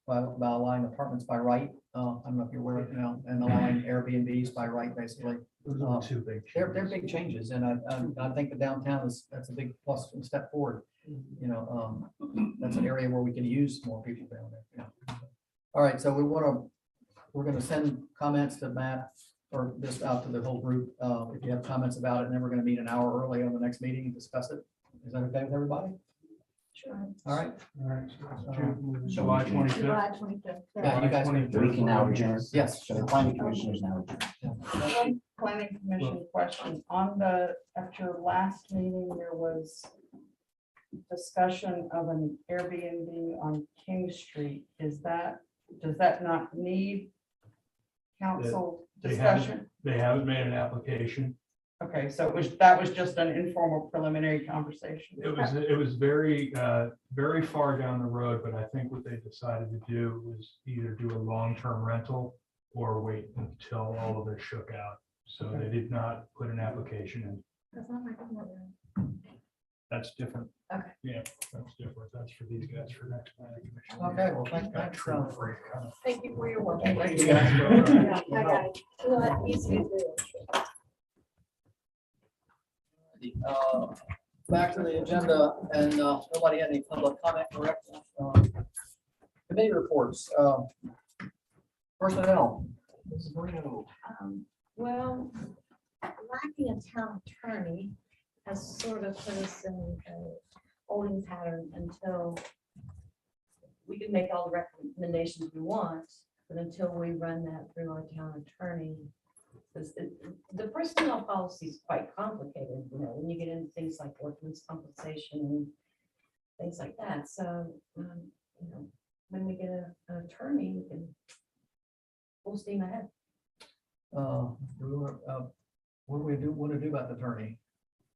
by allowing apartments by right. I don't know if you're aware, and allowing Airbnbs by right, basically. those are the two big. They're big changes, and I think the downtown that's a big plus and step forward. That's an area where we can use more people down there. Yeah. All right, so we're gonna send comments to Matt or this out to the whole group. If you have comments about it, and then we're gonna meet an hour early on the next meeting and discuss it. Is that okay with everybody? Sure. All right. All right, so that's June- So July we can- 25th. July 25th. Yeah, you guys can. We can now adjourn. Yes. So the planning commission is now adjourned. One planning commission question at your last meeting, there was discussion of an Airbnb on King Street. Does that not need council They haven't, discussion? they haven't made an application. Okay, so that was just an informal preliminary conversation. It was very, very far down the road, but I think what they decided to do was either do a long-term rental or wait until all of it shook out. So they did not put an application in. That's not my comment. That's different. Okay. Yeah, that's different. That's for these guys for next planning commission. Okay, well, thanks. True free. Thank you for your work. Thank you guys. Yeah, I got it. Well, easy to do. Back to the agenda, and nobody had any public comment, correct? Committee reports, personnel. Mrs. Marino. Well, lacking a town attorney has sort of put us in a holding pattern until we can make all the recommendations we want, but until we run that through our town attorney. Because the personnel policy is quite complicated, you know, when you get into things like workman's compensation and things like that. So, you know, when we get an attorney, we can full steam ahead. What do we want to do about the attorney?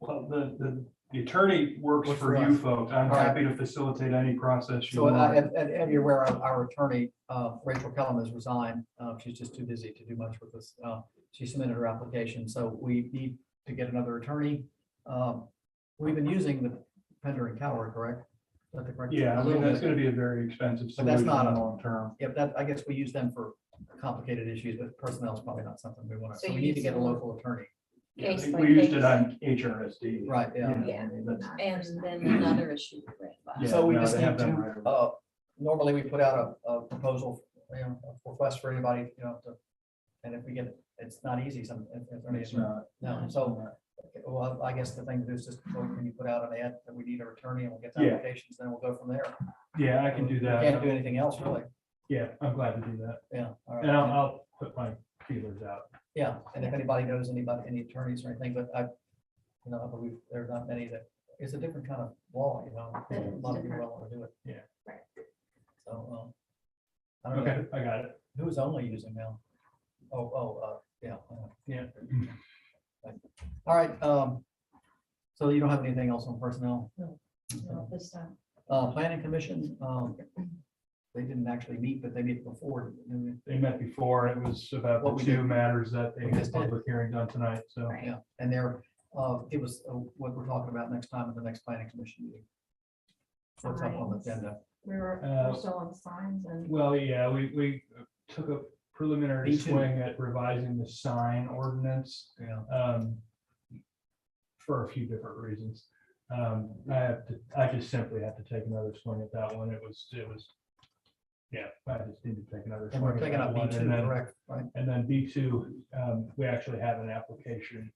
Well, the attorney works Works for for you us. folks. I'm All right. happy to facilitate any process you So, want. and you're aware our attorney, Rachel Kellum has resigned. She's just too busy to do much with this. She submitted her application, so we need to get another attorney. We've been using the Pender and Cower, correct? Is that the correct- Yeah, a I mean, little that's bit. gonna be a very expensive But that's solution not a- long term. Yeah, that, I guess we use them for complicated issues, but personnel is probably not something we want to, So so we you need to use get a them- local attorney. Yeah, Case by we used case. it on HRSD. Right, yeah. you know, Yeah. I mean, that's- And then another issue. Yeah, So we no, just they have need them to, right away. normally we put out a proposal, you know, a request for anybody, you know, to, and if we get, it's not easy, It's not. no, so, okay, well, I guess the thing to do is just, when you put out an ad that we need an attorney and we'll get the Yeah. applications, then we'll go from there. Yeah, I can do We Can't do that. anything else, really, Yeah, I'm glad to do that. yeah. All And right. I'll put my feelers out. Yeah, and if anybody knows anybody, any attorneys or anything, but you know, I believe there are not many that, it's a different kind of law, you know, a lot of people don't want to do it. Yeah. Right. So, I don't know, Okay, I got it. who's only using now? Yeah. Yeah. All right, so you don't have anything else on personnel? Not this time. Planning commission, they didn't actually meet, but they met before. didn't They met before. It was about What the we two did. matters that they We had just did. public hearing done tonight, so. Right. they? Yeah, and they're, give us what we're talking about next time at the next planning commission meeting. What's up on the agenda? We're Uh, on signs and. Well, yeah, we took a preliminary Me too. swing at revising the sign ordinance. Yeah. For a few different reasons. I just simply have to take another swing at that one. It was, yeah, I just need to take another. And we're swing at taking that up one. B2, And then- correct, right? And then B2, we actually have an application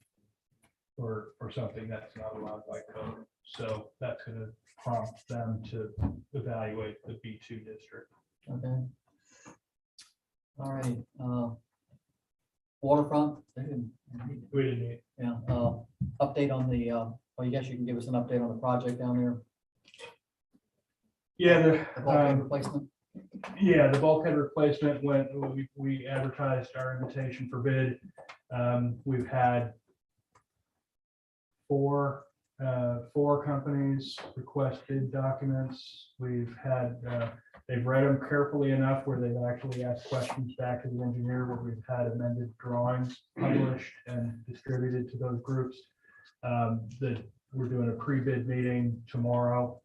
for something that's not allowed by code. So that's gonna prompt them to evaluate the B2 district. Okay. All right, waterfront, they didn't meet. We didn't need. Yeah, update on the, well, I guess you can give us an update on the project down there, Yeah, the bulkhead replacement. Yeah, the bulkhead replacement went, we advertised our invitation for bid. We've had four companies request bid documents. We've had, they've read them carefully enough where they've actually asked questions back to the engineer, where we've had amended drawings published and distributed to those groups. We're doing a pre-bid meeting tomorrow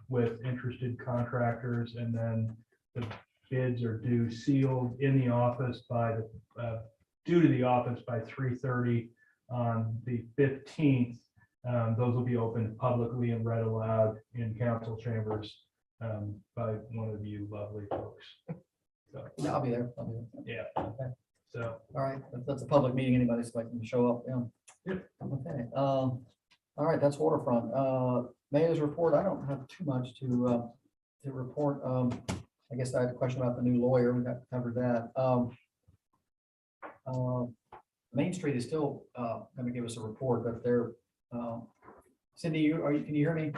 with interested contractors, and then the bids are due sealed in the office by due to the office by 3:30 on the 15th. Those will be opened publicly and read aloud in council chambers by one of you lovely folks. So, Yeah, I'll be there. yeah, Okay. so, All right, that's a public meeting, anybody's like to show up, yeah. Yep. Okay, all right, that's waterfront. Mayor's report, I don't have too much to report. I guess I had a question about the new lawyer, we got covered that. Main Street is still gonna give us a report, but they're, Cindy, can you hear me?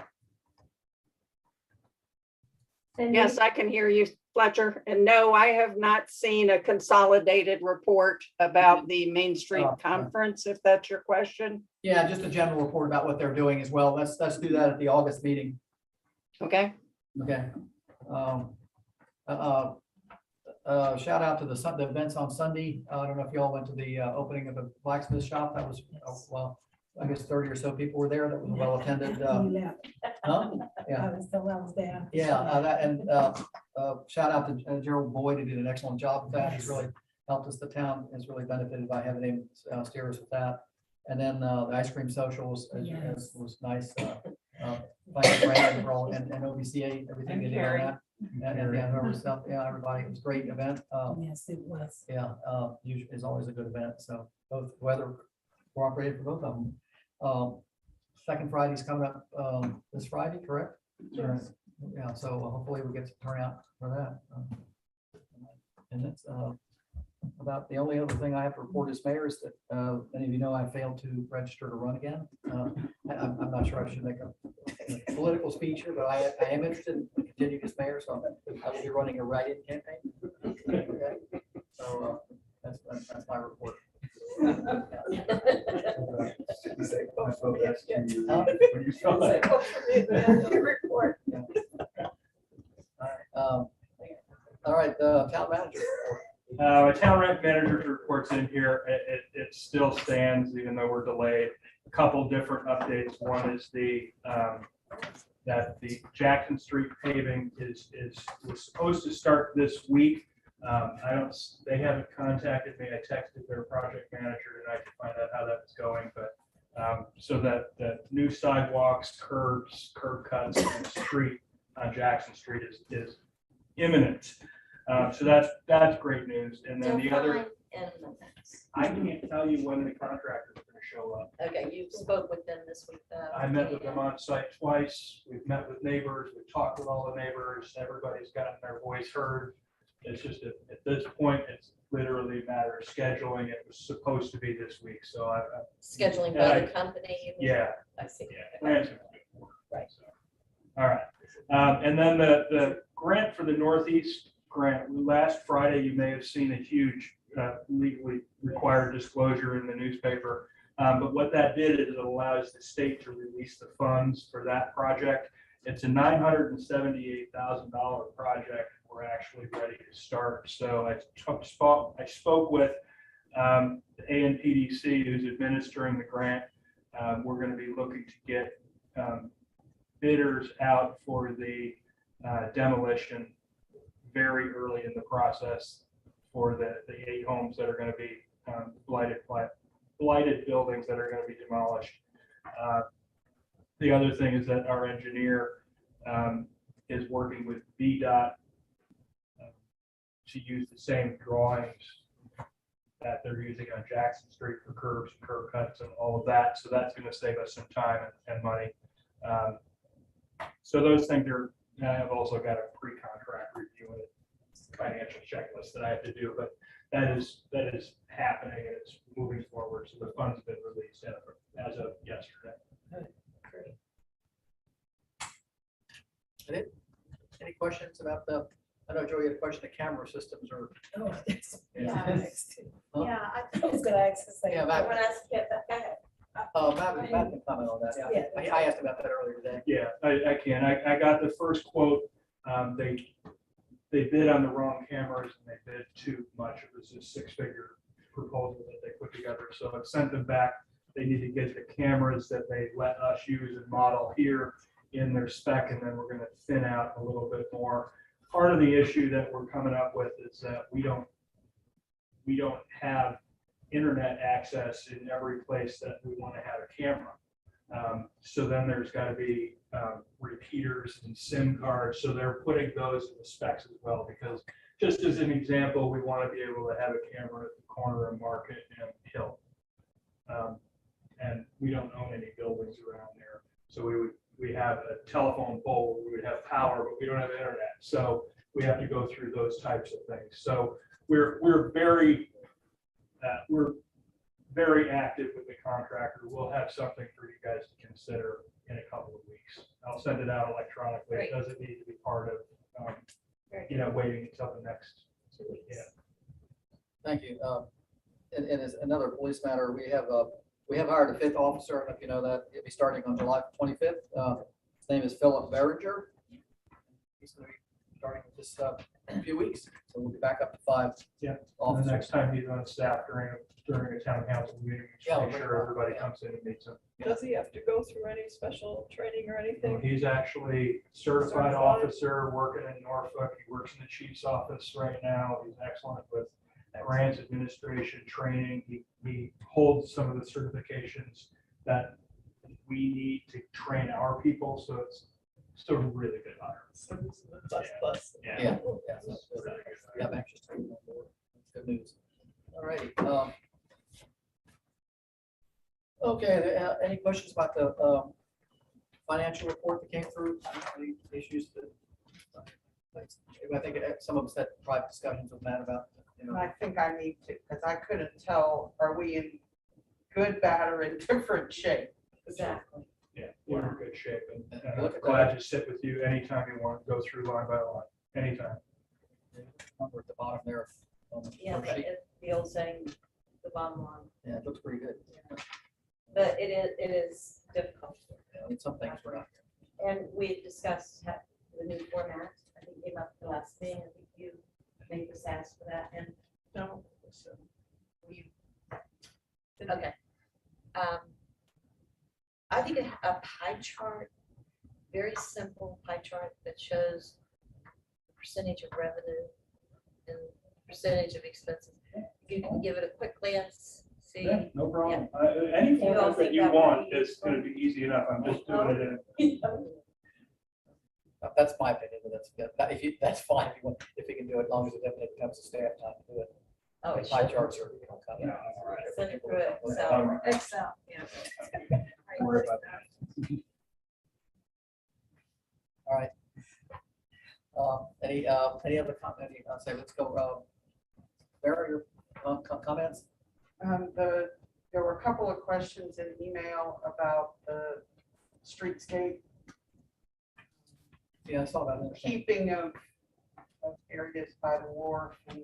Yes, I can hear you, Fletcher. And no, I have not seen a consolidated report about the Main Street Oh, okay. Conference, if that's your question. Yeah, just a general report about what they're doing as well. Let's do that at the August meeting. Okay, Okay. Shout out to the events on Sunday. I don't know if you all went to the opening of the blacksmith shop. That was, well, I guess 30 or so people were there. That was well attended. Huh? Yeah. Yeah, shout out to Gerald Boyd, who did an excellent job with that. He's really helped us. The town has really benefited by having him steer us with that. And then the ice cream social was nice. Thank you, Brandon, for all, and OBCA, everything they did on that. Yeah, whoever stuff, yeah, everybody, it was a great event. Yes, it was. Yeah, usually it's always a good event, so both weather cooperated for both of them. Second Friday's coming up, this Friday, correct? Yes. Yeah, so hopefully we get to turn out for that. And that's, about the only other thing I have to report as mayor is that, many of you know, I failed to register to run again. I'm not sure I should make a political speech here, but I am interested in continuing as mayor, so I will be running a write-in campaign. Okay, so, that's my report. Report. All right, town manager. My town rent manager's report's in here. It still stands, even though we're delayed. A couple different updates. One is that the Jackson Street paving was supposed to start this week. They haven't contacted me. I texted their project manager tonight to find out how that's going, but so that new sidewalks, curbs, curb cuts, and street on Jackson Street is imminent. So that's great news. And then the other, I can't tell you when the contractor's going to show up. Okay, you spoke with them this week. I met with them on site twice. We've met with neighbors. We've talked with all the neighbors. Everybody's gotten their voice heard. It's just at this point, it's literally a matter of scheduling. It was supposed to be this week, so Scheduling by the company. you mean? Yeah. I see. Yeah, plans have been forward, Right. so. All right. And then the grant for the Northeast grant, last Friday, you may have seen a huge legally required disclosure in the newspaper. But what that did is it allows the state to release the funds for that project. It's a $978,000 project. We're actually ready to start. So I spoke with the ANPDC, who's administering the grant. We're going to be looking to get bidders out for the demolition very early in the process for the 8 homes that are going to be blighted buildings that are going to be demolished. The other thing is that our engineer is working with VDOT to use the same drawings that they're using on Jackson Street for curbs and curb cuts and all of that. So that's going to save us some time and money. So those things are, I've also got a pre-contract review and a financial checklist that I have to do, but that is happening and it's moving forward. So the funds have been released as of yesterday. Any questions about I know Joey had a question of camera systems or. Oh, yes. Yeah. Yeah, I think I was gonna ask the same. Yeah, Matt. When I asked, yeah, go ahead. Matt can comment on that. Yeah, I asked about that earlier today. Yeah, I can. I got the first quote. They bid on the wrong cameras and they bid too much. It was a 6-figure proposal that they put together. So I sent them back. They need to get the cameras that they let us use and model here in their spec, and then we're going to thin out a little bit more. Part of the issue that we're coming up with is that we don't have internet access in every place that we want to have a camera. So then there's got to be repeaters and SIM cards. So they're putting those in the specs as well, because just as an example, we want to be able to have a camera at the corner of Market and Hill. And we don't own any buildings around there. So we have a telephone pole, we would have power, but we don't have internet. So we have to go through those types of things. So we're very active with the contractor. We'll have something for you guys to consider in a couple of weeks. I'll send it out electronically. It doesn't need to be part of, waiting until the next 2 weeks. Yeah. Thank you. And as another police matter, we have hired a 5th officer. I don't know if you know that. He'll be starting on July 25th. His name is Philip Berringer. He's going to be starting this in a few weeks. So we'll be back up to 5. Yeah. Officers. The next time he's on staff during a town council meeting, Yeah, make sure everybody comes in and meets him. Does he have to go through any special training or anything? He's actually certified officer working in Norfolk. He works in the chief's office right now. He's excellent with grants administration training. He holds some of the certifications that we need to train our people. So Still really good hire. So this is a plus plus. Yeah. Yeah, I'm anxious to move on board. Good news. All righty. Okay, any questions about the financial report that came through? Any issues that? I think some of us had private discussions with Matt about, you And know. I think I need to, because I couldn't tell, are we in good, bad, or in different shape? Exactly. Yeah, we're in good shape, and Look I'm at glad to sit with you anytime you want to go through line by line, anytime. Number at the bottom there. Yeah, but it's the old saying, the bottom line. Yeah, it looks pretty good. But it is difficult. Yeah, I mean, some things were not. And we discussed the new format. I think came up the last thing. I think you made us ask for that and No. we. Okay. I think a pie chart, very simple pie chart that shows the percentage of revenue and percentage of expenses. You can give it a quick glance, see. Yeah, no problem. Any You all format that think you that want would be is going to be easy enough. I'm just doing it in. That's my opinion, but that's fine if you want, if you can do it, as long as it comes to staff time to do it. Oh, The pie charts are, you know, kind of. Send it through Excel. Excel, yeah. Don't worry about that. All right. Any other comment? I'll say, let's go, Sarah, your comments? There were a couple of questions in email about the streetscape, Yeah, I saw that. in the thing. keeping of areas by the wharf and.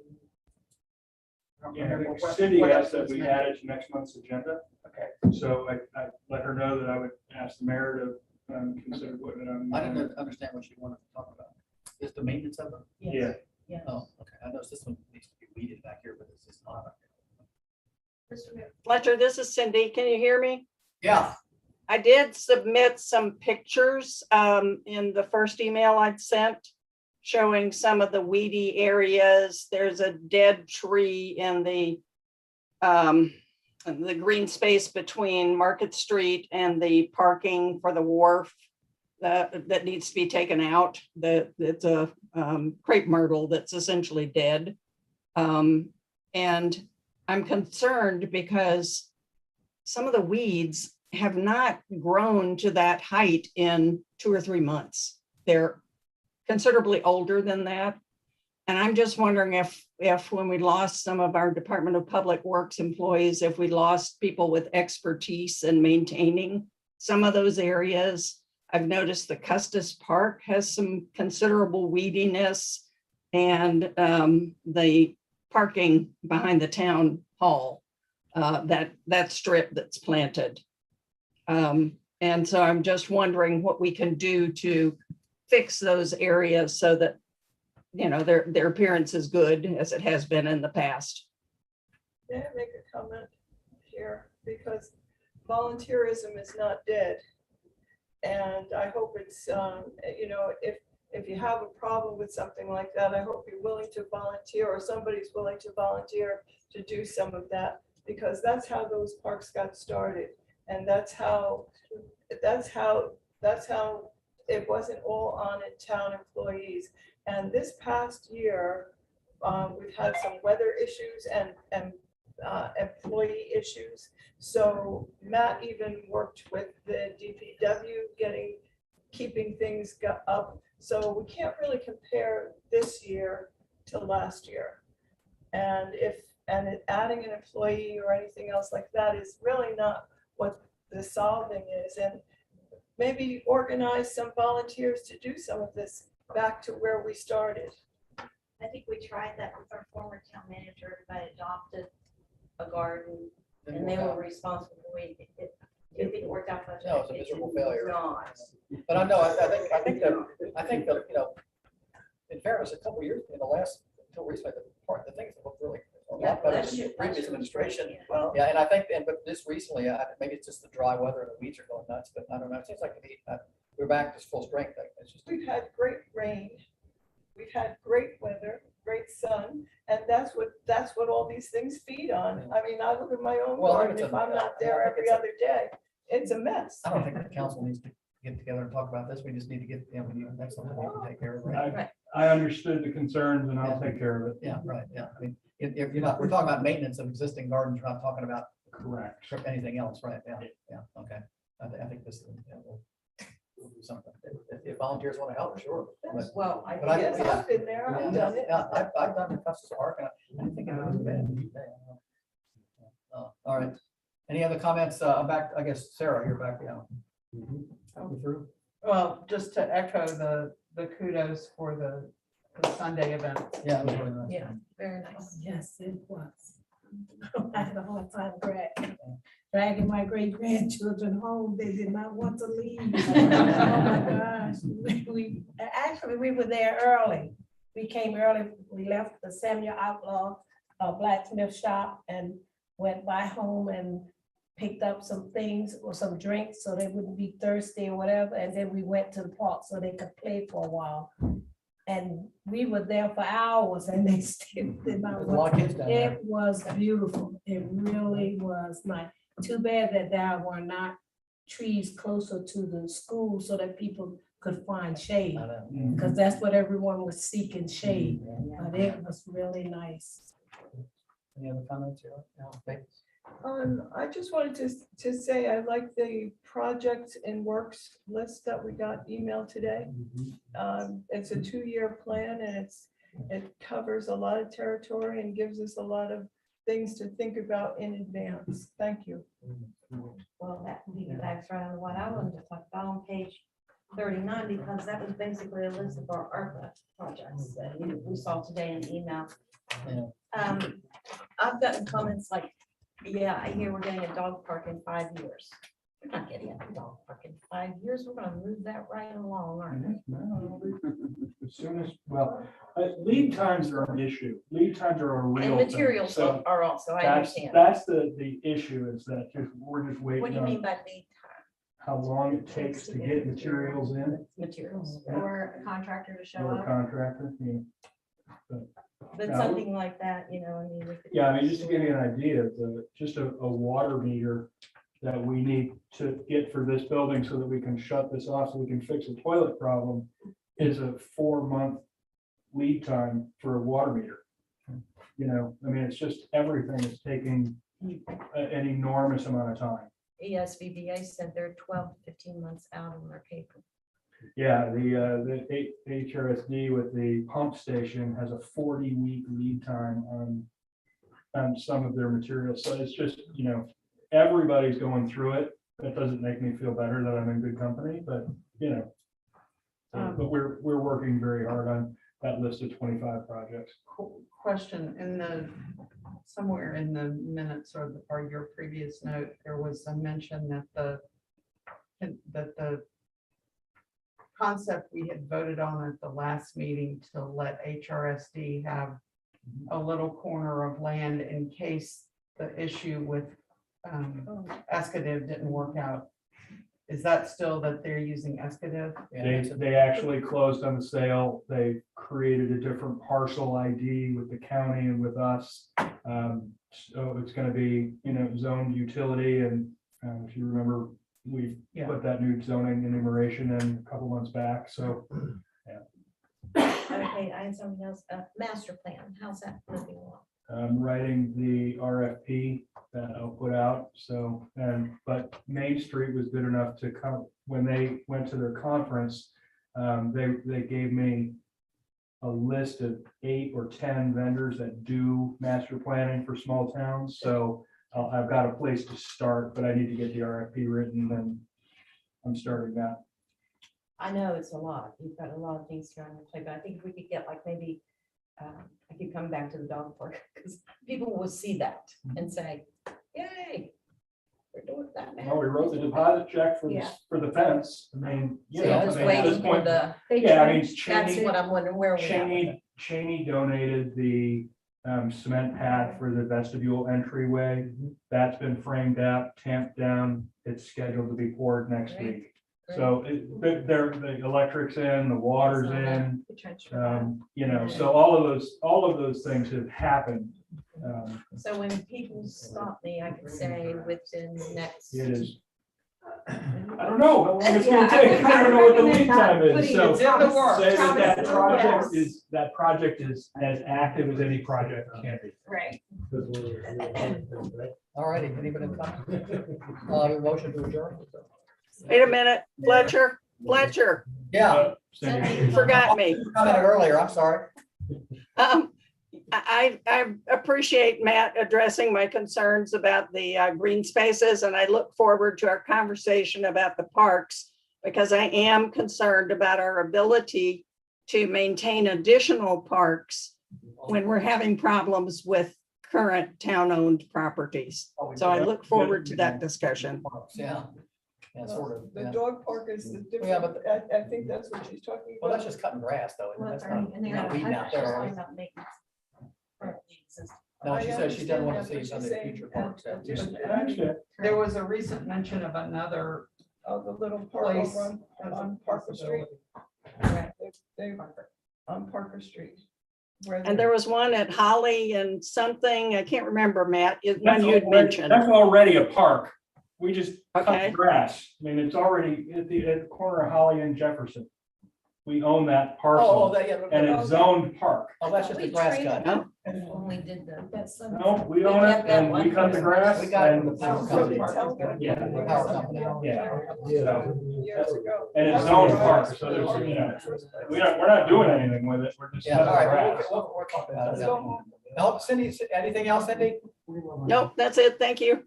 I don't Yeah, remember the what- city what asked else that was we mentioned. add it to next month's agenda. Okay. So I let her know that I would ask the mayor to consider putting it on. I didn't understand what you wanted to talk about. Is the maintenance of them? Yeah, Yes. Oh, okay. I noticed this one needs to be weeded back here, but it's just not. Fletcher, this is Cindy. Can you hear me? Yeah. I did submit some pictures in the first email I'd sent showing some of the weedy areas. There's a dead tree in the green space between Market Street and the parking for the wharf that needs to be taken out. It's a crepe myrtle that's essentially dead. And I'm concerned because some of the weeds have not grown to that height in 2 or 3 months. They're considerably older than that. And I'm just wondering if when we lost some of our Department of Public Works employees, if we lost people with expertise in maintaining some of those areas. I've noticed the Custis Park has some considerable weediness and the parking behind the town hall, that strip that's planted. And so I'm just wondering what we can do to fix those areas so that, you know, their appearance is good as it has been in the past. May I make a comment here? Because volunteerism is not dead. And I hope it's, you know, if you have a problem with something like that, I hope you're willing to volunteer or somebody's willing to volunteer to do some of that, because that's how those parks got started. And that's how it wasn't all on town employees. And this past year, we've had some weather issues and employee issues. So Matt even worked with the DPW keeping things up. So we can't really compare this year to last year. And adding an employee or anything else like that is really not what the solving is. And maybe organize some volunteers to do some of this back to where we started. I think we tried that with our former town manager, but adopted a garden and they were responsible for it. It didn't work out much. No, it's a miserable failure. Not. But I know, I think that, you know, in fairness, a couple of years, in the last, until recently, the things that look really a Yeah, lot better bless than you, the previous bless you. administration. Well, Yeah, and I think, but this recently, maybe it's just the dry weather and the weeds are going nuts, but I don't know, it seems like we're back to full strength. It's just. we've had great rain. We've had great weather, great sun, and that's what all these things feed on. I mean, I look at my own Well, I think garden, it's if a- I'm not I there think every it's a- other day, it's a mess. I don't think the council needs to get together and talk about this. We just need to get, that's something we can take care of, right? I understood the concerns and I'll take care of it. Yeah, right, yeah. I mean, if you're not, we're talking about maintenance of existing gardens, we're not talking about Correct. anything else, right? Yeah, yeah, okay. I think this, we'll do something. If volunteers want to help, sure. But- Well, I but I- Yes, yeah. I've been there, I've done it. Yeah, I've done the Custis Park, and I think it was bad. All right. Any other comments? I'm back, I guess, Sarah, you're back, yeah. We're through. Well, just to echo the kudos for the Sunday event. Yeah, it was really nice. Yeah, very nice. Yes, it was. I had a hard time dragging my great grandchildren home. They did not want to leave. Oh my gosh. We were there early. We came early. We left the Samuel Outlaw blacksmith shop and went by home and picked up some things or some drinks so they wouldn't be thirsty or whatever. And then we went to the park so they could play for a while. And we were there for hours and they still did not. There's a lot of kids down there. It was beautiful. It really was nice. Too bad that there were not trees closer to the school so that people could find shade. I know. Because that's what everyone was seeking, shade. But it was really nice. Any other comments here? No, okay. I just wanted to say, I like the projects and works list that we got emailed today. It's a 2-year plan and it covers a lot of territory and gives us a lot of things to think about in advance. Thank you. Well, that piggybacks right on what I wanted to talk about on page 39, because that was basically a list of our ARPA projects that we saw today in email. Yeah. I've gotten comments like, yeah, I hear we're getting a dog park in 5 years. We're not getting a dog park in 5 years. We're gonna move that right along, aren't we? As soon as, well, lead times are an issue. Lead times are a real And thing. materials So are also, I that's, understand. that's the issue is that we're just What do waiting you mean on by lead how long it takes to get materials in time? Materials. Or a contractor to show or a up. contractor. But Yeah. something like that, I mean. we could- Yeah, I mean, just to give you an idea, just a water meter that we need to get for this building so that we can shut this off, so we can fix a toilet problem is a 4-month lead time for a water meter. I mean, it's just everything is taking an enormous amount of time. ESVBA said they're 12 to 15 months out on their paper. Yeah, the HRSD with the pump station has a 40-week lead time on some of their materials. So it's just, everybody's going through it. That doesn't make me feel better that I'm in good company, but, but we're working very hard on that list of 25 projects. Question, somewhere in the minutes or your previous note, there was a mention that the concept we had voted on at the last meeting to let HRSD have a little corner of land in case the issue with Escadiv didn't work out. Is that still that they're using Escadiv? They actually closed on the sale. They created a different parcel ID with the county and with us. So it's going to be, zoned utility. And if you remember, we put that new zoning enumeration in a couple months back. So, Okay, I had something else, master plan, how's that moving along? I'm writing the RFP that I'll put out. So, but Main Street was good enough to come, when they went to their conference, they gave me a list of 8 or 10 vendors that do master planning for small towns. So I've got a place to start, but I need to get the RFP written and I'm starting that. I know it's a lot, you've got a lot of things here on your plate, but I think if we could get like maybe, I keep coming back to the dog park, because people will see that and say, yay, we're doing that now. Well, we wrote the deposit check for Yeah. for the fence. I mean, So you're just waiting for the. Yeah, I mean, That's what I'm wondering, where are we at with it? Cheney donated the cement pad for the vestibule entryway. That's been framed out, tamped down. It's scheduled to be poured next Great, week. So the electric's in, the water's Saw that. in, The trench for that. so all of those things have happened. So when people stop me, I can say within the next. It is I don't know how long it's gonna take. I don't know what the lead time is, so. It's in the works. Say that that project Yes. is, that project is as active as any project can be. Right. All righty, anybody come? Motion to adjourn? Wait a minute, Fletcher, Yeah, Cindy. you forgot me. commented earlier, I'm sorry. I appreciate Matt addressing my concerns about the green spaces, and I look forward to our conversation about the parks, because I am concerned about our ability to maintain additional parks when we're having problems with current town-owned properties. So I look forward to that discussion. Yeah, yeah, sort of. The Yeah. dog park is the Yeah, different, I think that's what she's talking Well, about. that's just cutting grass though. Well, That's and not, they're not not- weeding I'm out just there. talking about maintenance. No, she said she doesn't want to see I some of understand the that, but future she's parks. saying- I understand. There was a recent mention of another Oh, the little park place. over on Parker Street. Right. They, on Parker Street. where And there was one at Holly and something, I can't remember, Matt, one That's you'd already- mentioned. That's already a park. We just cut the Okay. grass. I mean, it's already at the corner of Holly and Jefferson. We own that Oh, parcel that, yeah. and it's zoned park. Oh, that's just a We grass traded cut. When we did the. No, we own it and we cut the grass. We got it from and- the power So company. the town- Yeah. The power company. Yeah. Years ago. And it's zoned park, so there's, you know, we're not doing anything with it. We're just Yeah, cutting all right. grass. We'll talk about it. Now, Cindy, anything else, Cindy? Nope, that's it. Thank you.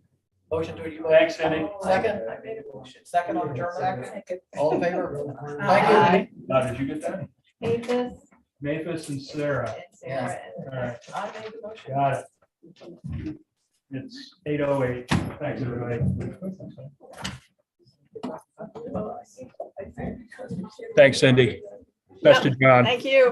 Motion to adjourn. Thanks, Cindy. Second, I made a motion. second on adjournment. Second. All in favor? Aye. Thank you. Now, did you get that? Mavis Mavis and Sarah. and Sarah. All right, I made the motion. got it. It's 8:08. Thanks, everybody. Well, I think because we can't- Thanks, Cindy. Best of John. Thank you.